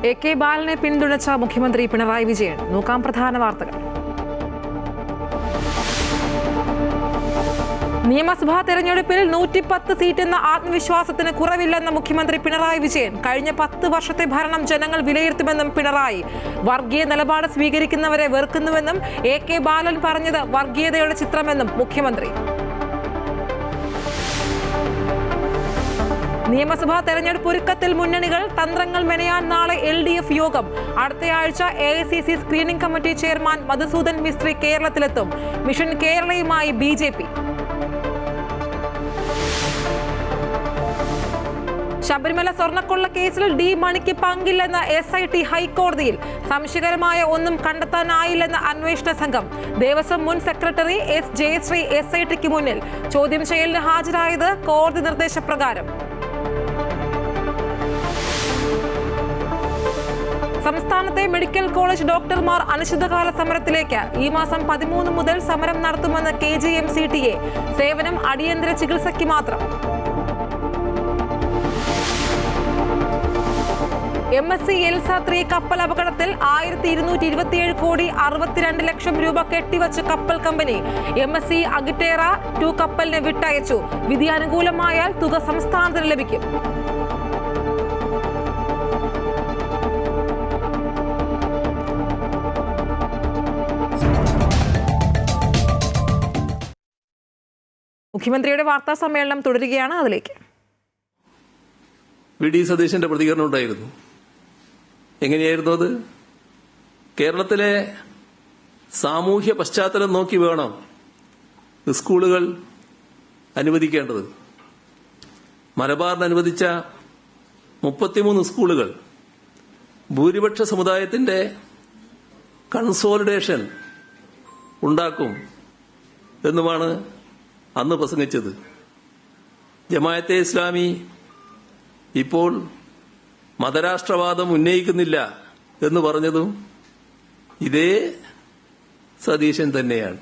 AK ബാലനെ പിന്തുണച്ച മുഖ്യമന്ത്രി പിണറായി വിജയൻ. നോക്കാം പ്രധാന വാർത്തകൾ. നിയമസഭാ തെരഞ്ഞെടുപ്പിൽ 110 സീറ്റെന്ന ആത്മവിശ്വാസത്തിന് കുറവില്ലെന്ന മുഖ്യമന്ത്രി പിണറായി വിജയൻ. കഴിഞ്ഞ 10 വർഷത്തെ ഭരണം ജനങ്ങൾ വിലയിരുത്തുമെന്നും പിണറായി. വർഗീയ നിലപാട് സ്വീകരിക്കുന്നവരെ വെറുക്കുന്നുവെന്നും AK ബാലൻ പറഞ്ഞത് വർഗീയതയുടെ ചിത്രമെന്നും മുഖ്യമന്ത്രി. നിയമസഭാ തെരഞ്ഞെടുപ്പ് ഒരുക്കത്തിൽ മുന്നണികൾ തന്ത്രങ്ങൾ മെനയാൻ നാളെ LDF യോഗം. അടുത്തയാഴ്ച AICC screening committee chairman Madhusudan Mistry കേരളത്തിലെത്തും. Mission കേരളയുമായി BJP. ശബരിമല സ്വർണ്ണക്കൊള്ള കേസിൽ D മണിക്ക് പങ്കില്ലെന്ന് SIT ഹൈക്കോടതിയിൽ. സംശയകരമായ ഒന്നും കണ്ടെത്താനായില്ലെന്ന് അന്വേഷണ സംഘം. ദേവസ്വം മുൻ സെക്രട്ടറി S ജയശ്രീ SITക്ക് മുന്നിൽ. ചോദ്യം ചെയ്യലിന് ഹാജരായത് കോടതി നിർദ്ദേശപ്രകാരം. സംസ്ഥാനത്തെ മെഡിക്കൽ കോളേജ് ഡോക്ടർമാർ അനിശ്ചിതകാല സമരത്തിലേക്ക്. ഈ മാസം 13 മുതൽ സമരം നടത്തുമെന്ന് KGMCTA. സേവനം അടിയന്തര ചികിത്സയ്ക്ക് മാത്രം. MSC എൽസ 3 കപ്പൽ അപകടത്തിൽ 1227 കോടി 62 ലക്ഷം രൂപ കെട്ടിവച്ച് കപ്പൽ കമ്പനി. MSC അഗിറ്റേറ 2 കപ്പലിനെ വിട്ടയച്ചു. വിധി അനുകൂലമായാൽ തുക സംസ്ഥാനത്തിന് ലഭിക്കും. മുഖ്യമന്ത്രിയുടെ വാർത്താ സമ്മേളനം തുടരുകയാണ്. അതിലേക്ക് VD സതീശന്റെ പ്രതികരണം ഉണ്ടായിരുന്നു. എങ്ങനെയായിരുന്നു അത്? കേരളത്തിലെ സാമൂഹ്യ പശ്ചാത്തലം നോക്കി വേണം സ്കൂളുകൾ അനുവദിക്കേണ്ടത്. മലബാറിന് അനുവദിച്ച 33 സ്കൂളുകൾ ഭൂരിപക്ഷ സമുദായത്തിന്റെ കൺസോളിഡേഷൻ ഉണ്ടാക്കും എന്നുമാണ് അന്ന് പ്രസംഗിച്ചത്. ജമാഅത്തെ ഇസ്ലാമി ഇപ്പോൾ മതരാഷ്ട്രവാദം ഉന്നയിക്കുന്നില്ല എന്ന് പറഞ്ഞതും ഇതേ സതീശൻ തന്നെയാണ്.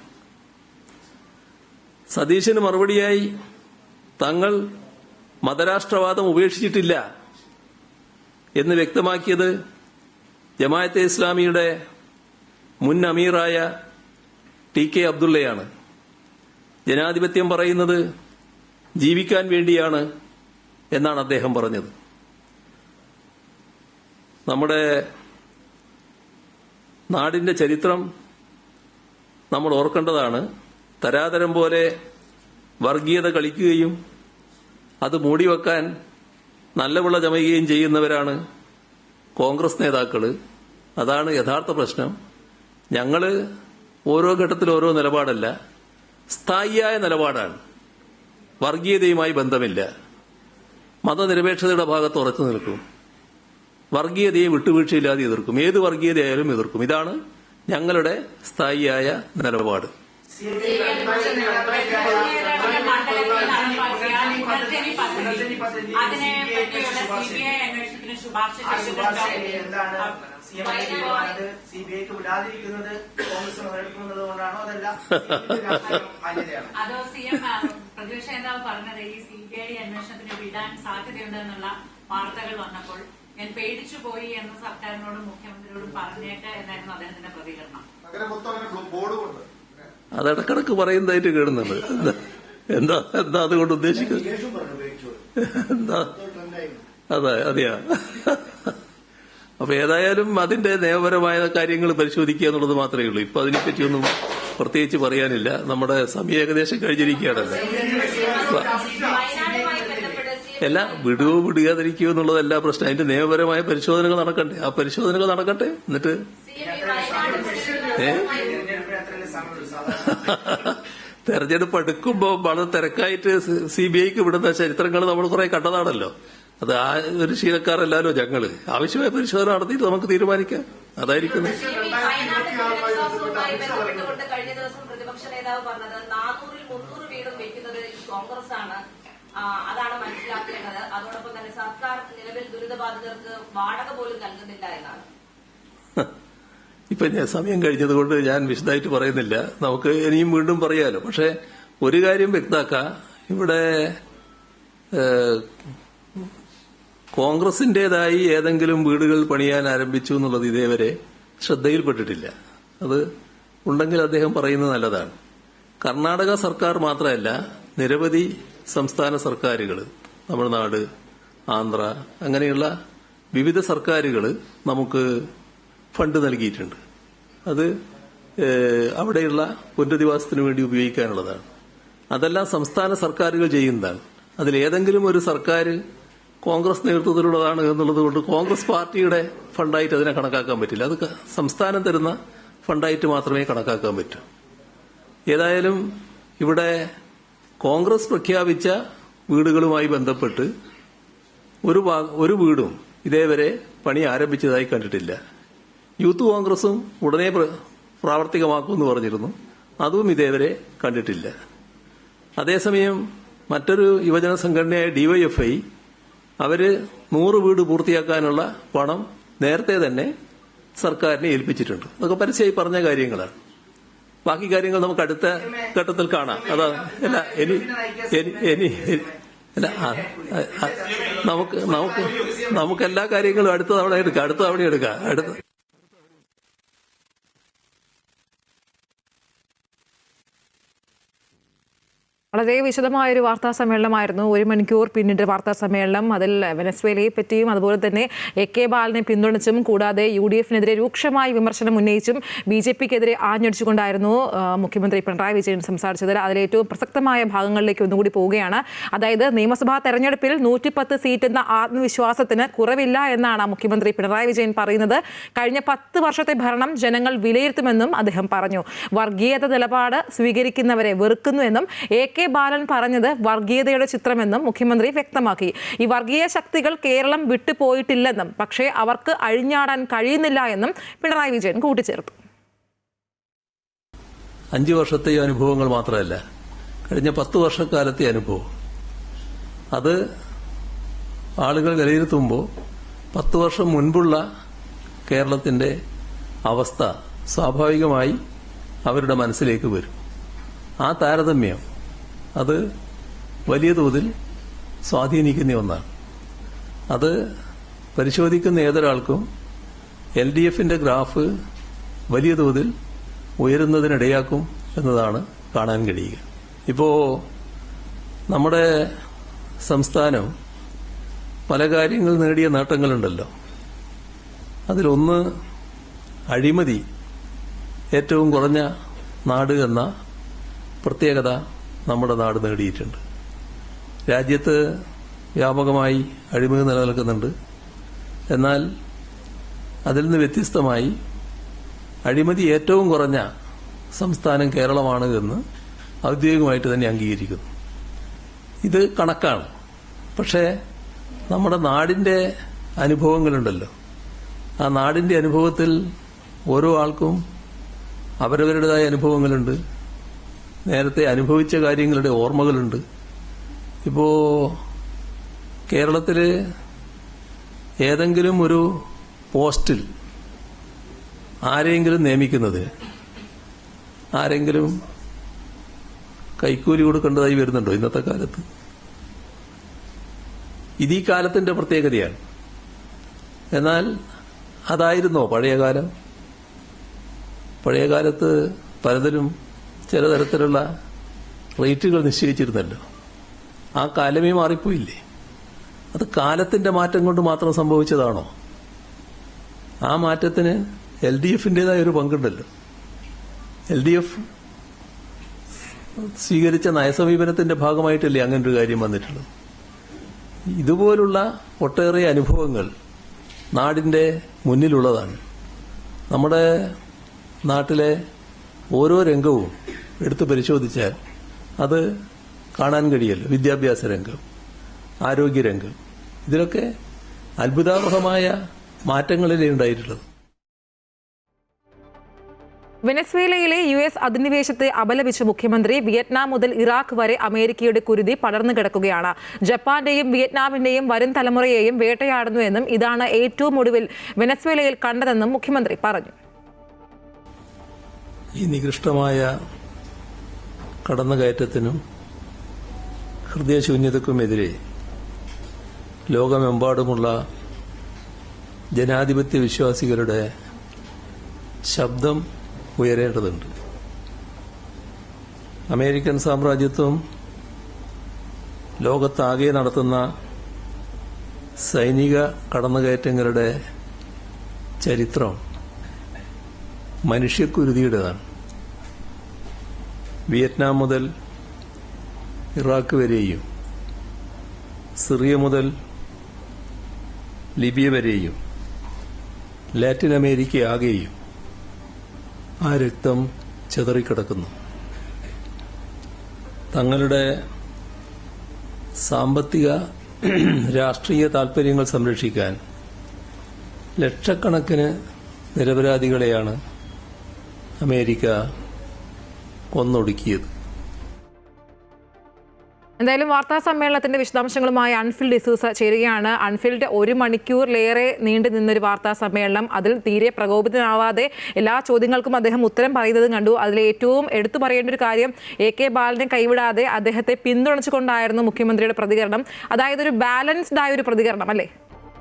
സതീശന് മറുപടിയായി തങ്ങൾ മതരാഷ്ട്രവാദം ഉപേക്ഷിച്ചിട്ടില്ല എന്ന് വ്യക്തമാക്കിയത് ജമാഅത്തെ ഇസ്ലാമിയുടെ മുൻ അമീറായ TK അബ്ദുള്ളയാണ്. ജനാധിപത്യം പറയുന്നത് ജീവിക്കാൻ വേണ്ടിയാണ് എന്നാണ് അദ്ദേഹം പറഞ്ഞത്. നമ്മുടെ നാടിന്റെ ചരിത്രം നമ്മൾ ഓർക്കേണ്ടതാണ്. തരാതരം പോലെ വർഗീയത കളിക്കുകയും അത് മൂടിവെക്കാൻ നല്ല വിള ചമയുകയും ചെയ്യുന്നവരാണ് കോൺഗ്രസ് നേതാക്കള്. അതാണ് യഥാർത്ഥ പ്രശ്നം. ഞങ്ങള് ഓരോ ഘട്ടത്തിൽ ഓരോ നിലപാടല്ല, സ്ഥായിയായ നിലപാടാണ്. വർഗീയതയുമായി ബന്ധമില്ല. മതനിരപേക്ഷതയുടെ ഭാഗത്ത് ഉറച്ചു നിൽക്കും. വർഗീയതയെ വിട്ടുവീഴ്ചയില്ലാതെ എതിർക്കും. ഏത് വർഗീയതയായാലും എതിർക്കും. ഇതാണ് ഞങ്ങളുടെ സ്ഥായിയായ നിലപാട്. CBIക്ക് വിടാതിരിക്കുന്നത് കോൺഗ്രസ് എടുക്കുന്നതുകൊണ്ടാണോ? അതല്ല അതോ CM പ്രതിപക്ഷ നേതാവ് പറഞ്ഞത് ഈ CBI അന്വേഷണത്തിന് വിടാൻ സാധ്യതയുണ്ടെന്നുള്ള വാർത്തകൾ വന്നപ്പോൾ ഞാൻ പേടിച്ചു പോയി എന്ന് സർക്കാരിനോടും മുഖ്യമന്ത്രിയോടും പറഞ്ഞേക്ക് എന്നായിരുന്നു അദ്ദേഹത്തിന്റെ പ്രതികരണം. അത് ഇടക്കിടക്ക് പറയുന്നതായിട്ട് കേടുന്നുണ്ട്. എന്താ എന്താ അതുകൊണ്ട് ഉദ്ദേശിക്കുന്നത്? എന്താ അതെയാ? അപ്പൊ ഏതായാലും അതിന്റെ നിയമപരമായ കാര്യങ്ങൾ പരിശോധിക്കുക എന്നുള്ളത് മാത്രമേ ഉള്ളൂ. ഇപ്പൊ അതിനെപ്പറ്റിയൊന്നും പ്രത്യേകിച്ച് പറയാനില്ല. നമ്മുടെ സമയം ഏകദേശം കഴിഞ്ഞിരിക്കുകയാണല്ലോ. എല്ലാം വിടുകയോ എന്നുള്ളതല്ല പ്രശ്നം. അതിന്റെ നിയമപരമായ പരിശോധനകൾ നടക്കണ്ടേ? ആ പരിശോധനകൾ നടക്കട്ടെ. എന്നിട്ട് തെരഞ്ഞെടുപ്പ് അടുക്കുമ്പോ വളരെ തിരക്കായിട്ട് CBIക്ക് വിടുന്ന ചരിത്രങ്ങൾ നമ്മൾ കുറെ കണ്ടതാണല്ലോ. അത് ആ ഒരു ശീലക്കാരല്ലോ ഞങ്ങള്. ആവശ്യമായ പരിശോധന നടത്തിയിട്ട് നമുക്ക് തീരുമാനിക്കാം. അതായിരിക്കും. കഴിഞ്ഞ ദിവസം പ്രതിപക്ഷ നേതാവ് പറഞ്ഞത് 400-300 വീടും വെക്കുന്നത് കോൺഗ്രസ് ആണ്. അതാണ് മനസ്സിലാക്കേണ്ടത്. അതോടൊപ്പം തന്നെ സർക്കാർ നിലവിൽ ദുരിതബാധിതർക്ക് വാടക പോലും നൽകുന്നില്ല എന്നാണ്. ഇപ്പൊ ഞാൻ സമയം കഴിഞ്ഞതുകൊണ്ട് ഞാൻ വിശദമായിട്ട് പറയുന്നില്ല. നമുക്ക് ഇനിയും വീണ്ടും പറയാലോ. പക്ഷെ ഒരു കാര്യം വ്യക്തമാക്കാം. ഇവിടെ കോൺഗ്രസിന്റേതായി ഏതെങ്കിലും വീടുകൾ പണിയാൻ ആരംഭിച്ചു എന്നുള്ളത് ഇതേവരെ ശ്രദ്ധയിൽപ്പെട്ടിട്ടില്ല. അത് ഉണ്ടെങ്കിൽ അദ്ദേഹം പറയുന്നത് നല്ലതാണ്. കർണാടക സർക്കാർ മാത്രമല്ല, നിരവധി സംസ്ഥാന സർക്കാരുകൾ, തമിഴ്നാട്, ആന്ധ്ര, അങ്ങനെയുള്ള വിവിധ സർക്കാരുകൾ നമുക്ക് ഫണ്ട് നൽകിയിട്ടുണ്ട്. അത് അവിടെയുള്ള പുനരധിവാസത്തിന് വേണ്ടി ഉപയോഗിക്കാനുള്ളതാണ്. അതെല്ലാം സംസ്ഥാന സർക്കാരുകൾ ചെയ്യുന്നതാണ്. അതിലേതെങ്കിലും ഒരു സർക്കാർ കോൺഗ്രസ് നേതൃത്വത്തിലുള്ളതാണ് എന്നുള്ളത് കൊണ്ട് കോൺഗ്രസ് പാർട്ടിയുടെ ഫണ്ടായിട്ട് അതിനെ കണക്കാക്കാൻ പറ്റില്ല. അത് സംസ്ഥാനം തരുന്ന ഫണ്ടായിട്ട് മാത്രമേ കണക്കാക്കാൻ പറ്റൂ. ഏതായാലും ഇവിടെ കോൺഗ്രസ് പ്രഖ്യാപിച്ച വീടുകളുമായി ബന്ധപ്പെട്ട് ഒരു വീടും ഇതേവരെ പണി ആരംഭിച്ചതായി കണ്ടിട്ടില്ല. യൂത്ത് കോൺഗ്രസും ഉടനെ പ്രാവർത്തികമാക്കുമെന്ന് പറഞ്ഞിരുന്നു. അതും ഇതേവരെ കണ്ടിട്ടില്ല. അതേസമയം മറ്റൊരു യുവജന സംഘടനയായ ഡിവൈഎഫ്ഐ അവര് 100 വീട് പൂർത്തിയാക്കാനുള്ള പണം നേരത്തെ തന്നെ സർക്കാരിനെ ഏൽപ്പിച്ചിട്ടുണ്ട്. അതൊക്കെ പരസ്യമായി പറഞ്ഞ കാര്യങ്ങളാണ്. ബാക്കി കാര്യങ്ങൾ നമുക്ക് അടുത്ത ഘട്ടത്തിൽ കാണാം. അതാ അല്ല നമുക്ക് എല്ലാ കാര്യങ്ങളും അടുത്ത തവണ എടുക്കാം. വളരെ വിശദമായൊരു വാർത്താ സമ്മേളനമായിരുന്നു. 1 മണിക്കൂർ പിന്നിട്ട് വാർത്താ സമ്മേളനം. അതിൽ വെനസ്വേലയെ പറ്റിയും അതുപോലെ തന്നെ AK ബാലനെ പിന്തുണച്ചും കൂടാതെ UDF-നെതിരെ രൂക്ഷമായ വിമർശനം ഉന്നയിച്ചും BJP-ക്കെതിരെ ആഞ്ഞടിച്ചുകൊണ്ടായിരുന്നു മുഖ്യമന്ത്രി പിണറായി വിജയൻ സംസാരിച്ചത്. അതിലേറ്റവും പ്രസക്തമായ ഭാഗങ്ങളിലേക്ക് ഒന്നുകൂടി പോവുകയാണ്. അതായത് നിയമസഭാ തെരഞ്ഞെടുപ്പിൽ 110 സീറ്റ് എന്ന ആത്മവിശ്വാസത്തിന് കുറവില്ല എന്നാണ് മുഖ്യമന്ത്രി പിണറായി വിജയൻ പറയുന്നത്. കഴിഞ്ഞ 10 വർഷത്തെ ഭരണം ജനങ്ങൾ വിലയിരുത്തുമെന്നും അദ്ദേഹം പറഞ്ഞു. വർഗീയത നിലപാട് സ്വീകരിക്കുന്നവരെ വെറുക്കുന്നുവെന്നും AK ബാലൻ പറഞ്ഞത് വർഗീയതയുടെ ചിത്രമെന്നും മുഖ്യമന്ത്രി വ്യക്തമാക്കി. ഈ വർഗീയ ശക്തികൾ കേരളം വിട്ടുപോയിട്ടില്ലെന്നും പക്ഷേ അവർക്ക് അഴിഞ്ഞാടാൻ കഴിയുന്നില്ല എന്നും പിണറായി വിജയൻ കൂട്ടിച്ചേർത്തു. 5 വർഷത്തെ അനുഭവങ്ങൾ മാത്രമല്ല, കഴിഞ്ഞ 10 വർഷക്കാലത്തെ അനുഭവം, അത് ആളുകൾ വിലയിരുത്തുമ്പോൾ 10 വർഷം മുൻപുള്ള കേരളത്തിന്റെ അവസ്ഥ സ്വാഭാവികമായി അവരുടെ മനസ്സിലേക്ക് വരും. ആ താരതമ്യം അത് വലിയ തോതിൽ സ്വാധീനിക്കുന്ന ഒന്നാണ്. അത് പരിശോധിക്കുന്ന ഏതൊരാൾക്കും LDF-ന്റെ ഗ്രാഫ് വലിയ തോതിൽ ഉയരുന്നതിനിടയാക്കും എന്നതാണ് കാണാൻ കഴിയുക. ഇപ്പോ നമ്മുടെ സംസ്ഥാനം പല കാര്യങ്ങൾ നേടിയ നേട്ടങ്ങളുണ്ടല്ലോ. അതിലൊന്ന് അഴിമതി ഏറ്റവും കുറഞ്ഞ നാട് എന്ന പ്രത്യേകത നമ്മുടെ നാട് നേടിയിട്ടുണ്ട്. രാജ്യത്ത് വ്യാപകമായി അഴിമതി നിലനിൽക്കുന്നുണ്ട്. എന്നാൽ അതിൽ നിന്ന് വ്യത്യസ്തമായി അഴിമതി ഏറ്റവും കുറഞ്ഞ സംസ്ഥാനം കേരളമാണ് എന്ന് ഔദ്യോഗികമായിട്ട് തന്നെ അംഗീകരിക്കുന്നു. ഇത് കണക്കാണ്. പക്ഷേ നമ്മുടെ നാടിന്റെ അനുഭവങ്ങളുണ്ടല്ലോ, ആ നാടിന്റെ അനുഭവത്തിൽ ഓരോ ആൾക്കും അവരവരുടേതായ അനുഭവങ്ങളുണ്ട്. നേരത്തെ അനുഭവിച്ച കാര്യങ്ങളുടെ ഓർമ്മകളുണ്ട്. ഇപ്പോ കേരളത്തില് ഏതെങ്കിലും ഒരു പോസ്റ്റിൽ ആരെങ്കിലും നിയമിക്കുന്നത് ആരെങ്കിലും കൈക്കൂലി കൊടുക്കേണ്ടതായി വരുന്നുണ്ടോ ഇന്നത്തെ കാലത്ത്? ഇത് ഈ കാലത്തിന്റെ പ്രത്യേകതയാണ്. എന്നാൽ അതായിരുന്നോ പഴയകാലം? പഴയകാലത്ത് പലതിലും ചില തരത്തിലുള്ള റേറ്റുകൾ നിശ്ചയിച്ചിരുന്നല്ലോ. ആ കാലമേ മാറിപ്പോയില്ലേ? അത് കാലത്തിന്റെ മാറ്റം കൊണ്ട് മാത്രം സംഭവിച്ചതാണോ? ആ മാറ്റത്തിന് LDF-ന്റേതായ ഒരു പങ്കുണ്ടല്ലോ. LDF സ്വീകരിച്ച നയസമീപനത്തിന്റെ ഭാഗമായിട്ടല്ലേ അങ്ങനൊരു കാര്യം വന്നിട്ടുള്ളത്. ഇതുപോലുള്ള ഒട്ടേറെ അനുഭവങ്ങൾ നാടിന്റെ മുന്നിലുള്ളതാണ്. നമ്മുടെ നാട്ടിലെ ഓരോ രംഗവും എടുത്തു പരിശോധിച്ചാൽ അത് കാണാൻ കഴിയല്ലോ. വിദ്യാഭ്യാസ രംഗം, ആരോഗ്യരംഗം, ഇതിലൊക്കെ അത്ഭുതാവഹമായ മാറ്റങ്ങളിലേ ഉണ്ടായിട്ടുള്ളത്. വെനസ്വേലയിലെ US അധിനിവേശത്തെ അപലപിച്ച മുഖ്യമന്ത്രി വിയറ്റ്നാം മുതൽ ഇറാഖ് വരെ അമേരിക്കയുടെ കുരുതി പടർന്നു കിടക്കുകയാണ്. ജപ്പാന്റെയും വിയറ്റ്നാമിന്റെയും വരും തലമുറയെയും വേട്ടയാടുന്നുവെന്നും ഇതാണ് ഏറ്റവും ഒടുവിൽ വെനസ്വേലയിൽ കണ്ടതെന്നും മുഖ്യമന്ത്രി പറഞ്ഞു. ഈ നികൃഷ്ടമായ കടന്നുകയറ്റത്തിനും ഹൃദയശൂന്യതക്കുമെതിരെ ലോകമെമ്പാടുമുള്ള ജനാധിപത്യ വിശ്വാസികളുടെ ശബ്ദം ഉയരേണ്ടതുണ്ട്. അമേരിക്കൻ സാമ്രാജ്യത്വം ലോകത്താകെ നടത്തുന്ന സൈനിക കടന്നുകയറ്റങ്ങളുടെ ചരിത്രം മനുഷ്യക്കുരുതിയുടേതാണ്. വിയറ്റ്നാം മുതൽ ഇറാഖ് വരെയും സിറിയ മുതൽ ലിബിയ വരെയും ലാറ്റിൻ അമേരിക്ക ആകെയും ആ രക്തം ചിതറിക്കിടക്കുന്നു. തങ്ങളുടെ സാമ്പത്തിക രാഷ്ട്രീയ താൽപര്യങ്ങൾ സംരക്ഷിക്കാൻ ലക്ഷക്കണക്കിന് നിരപരാധികളെയാണ് അമേരിക്ക കൊന്നൊടുക്കിയത്. എന്തായാലും വാർത്താ സമ്മേളനത്തിന്റെ വിശദാംശങ്ങളുമായി അൺഫിൽഡ് ഡിസൂസ ചേരുകയാണ്. അൺഫിൽഡ് 1 മണിക്കൂറിലേറെ നീണ്ടു നിന്നൊരു വാർത്താ സമ്മേളനം. അതിൽ തീരെ പ്രകോപിതനാവാതെ എല്ലാ ചോദ്യങ്ങൾക്കും അദ്ദേഹം ഉത്തരം പറയുന്നത് കണ്ടു. അതിൽ ഏറ്റവും എടുത്തു പറയേണ്ട ഒരു കാര്യം AK ബാലനെ കൈവിടാതെ അദ്ദേഹത്തെ പിന്തുണച്ചുകൊണ്ടായിരുന്നു മുഖ്യമന്ത്രിയുടെ പ്രതികരണം. അതായത് ഒരു ബാലൻസ്ഡ് ആയ ഒരു പ്രതികരണം അല്ലേ?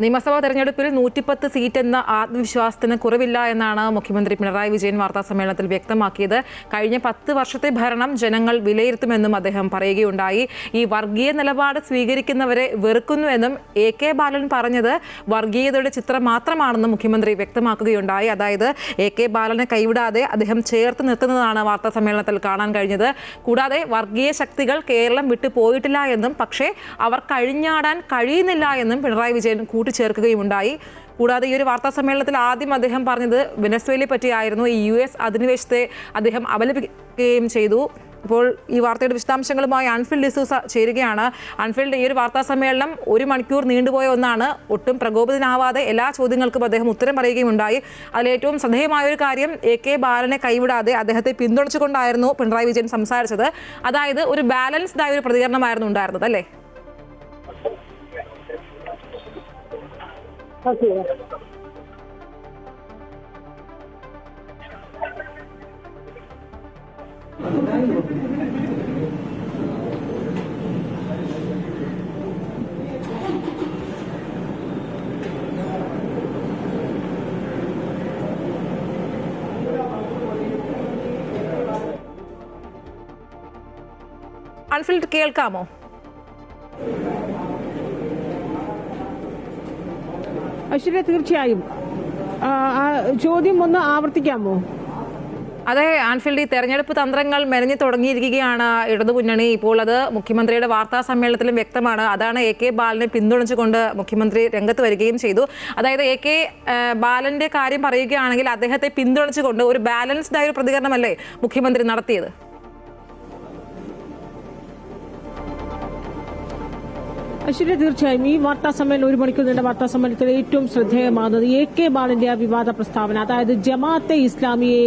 നിയമസഭാ തെരഞ്ഞെടുപ്പിൽ 110 സീറ്റ് എന്ന ആത്മവിശ്വാസത്തിന് കുറവില്ല എന്നാണ് മുഖ്യമന്ത്രി പിണറായി വിജയൻ വാർത്താ സമ്മേളനത്തിൽ വ്യക്തമാക്കിയത്. കഴിഞ്ഞ 10 വർഷത്തെ ഭരണം ജനങ്ങൾ വിലയിരുത്തുമെന്നും അദ്ദേഹം പറയുകയുണ്ടായി. ഈ വർഗീയ നിലപാട് സ്വീകരിക്കുന്നവരെ വെറുക്കുന്നുവെന്നും AK ബാലൻ പറഞ്ഞത് വർഗീയതയുടെ ചിത്രം മാത്രമാണെന്നും മുഖ്യമന്ത്രി വ്യക്തമാക്കുകയുണ്ടായി. അതായത് AK ബാലനെ കൈവിടാതെ അദ്ദേഹം ചേർത്ത് നിർത്തുന്നതാണ് വാർത്താ സമ്മേളനത്തിൽ കാണാൻ കഴിഞ്ഞത്. കൂടാതെ വർഗീയ ശക്തികൾ കേരളം വിട്ടു പോയിട്ടില്ല എന്നും പക്ഷേ അവർ കഴിഞ്ഞാടാൻ കഴിയുന്നില്ല എന്നും പിണറായി വിജയൻ കൂട്ടിച്ചേർക്കുകയുണ്ടായി. കൂടാതെ ഈ ഒരു വാർത്താ സമ്മേളനത്തിൽ ആദ്യം അദ്ദേഹം പറഞ്ഞത് വെനസ്വേലയെ പറ്റിയായിരുന്നു. ഈ US അധിനിവേശത്തെ അദ്ദേഹം അപലപിക്കുകയും ചെയ്തു. ഇപ്പോൾ ഈ വാർത്തയുടെ വിശദാംശങ്ങളുമായി അൺഫിൽഡ് ഡിസൂസ ചേരുകയാണ്. അൺഫിൽഡ്, ഈ ഒരു വാർത്താ സമ്മേളനം 1 മണിക്കൂർ നീണ്ടുപോയ ഒന്നാണ്. ഒട്ടും പ്രകോപിതനാവാതെ എല്ലാ ചോദ്യങ്ങൾക്കും അദ്ദേഹം ഉത്തരം പറയുകയുണ്ടായി. അതിലേറ്റവും ശ്രദ്ധേയമായ ഒരു കാര്യം AK ബാലനെ കൈവിടാതെ അദ്ദേഹത്തെ പിന്തുണച്ചുകൊണ്ടായിരുന്നു പിണറായി വിജയൻ സംസാരിച്ചത്. അതായത് ഒരു ബാലൻസ്ഡ് ആയ ഒരു പ്രതികരണമായിരുന്നു ഉണ്ടായിരുന്നത് അല്ലേ? അൺഫിൽഡ്, കേൾക്കാമോ? ഐശ്വര്യ, തീർച്ചയായും ചോദ്യം ഒന്ന് ആവർത്തിക്കാമോ? അതെ ആൻഫീൽഡ്, ഈ തെരഞ്ഞെടുപ്പ് തന്ത്രങ്ങൾ മെനഞ്ഞു തുടങ്ങിയിരിക്കുകയാണ് ഇടതുമുന്നണി. ഇപ്പോൾ അത് മുഖ്യമന്ത്രിയുടെ വാർത്താ സമ്മേളനത്തിലും വ്യക്തമാണ്. അതാണ് AK ബാലനെ പിന്തുണച്ചുകൊണ്ട് മുഖ്യമന്ത്രി രംഗത്ത് വരികയും ചെയ്തു. അതായത് AK ബാലന്റെ കാര്യം പറയുകയാണെങ്കിൽ അദ്ദേഹത്തെ പിന്തുണച്ചുകൊണ്ട് ഒരു ബാലൻസ്ഡ് ആയ ഒരു പ്രതികരണമല്ലേ മുഖ്യമന്ത്രി നടത്തിയത്? ഐശ്വര്യ, തീർച്ചയായും ഈ വാർത്താ സമ്മേളനം 1 മണിക്കൂർ നീണ്ട വാർത്താ സമ്മേളനത്തിൽ ഏറ്റവും ശ്രദ്ധേയമാകുന്നത് AK ബാലന്റെ ആ വിവാദ പ്രസ്താവന. അതായത് ജമാഅത്തെ ഇസ്ലാമിയെ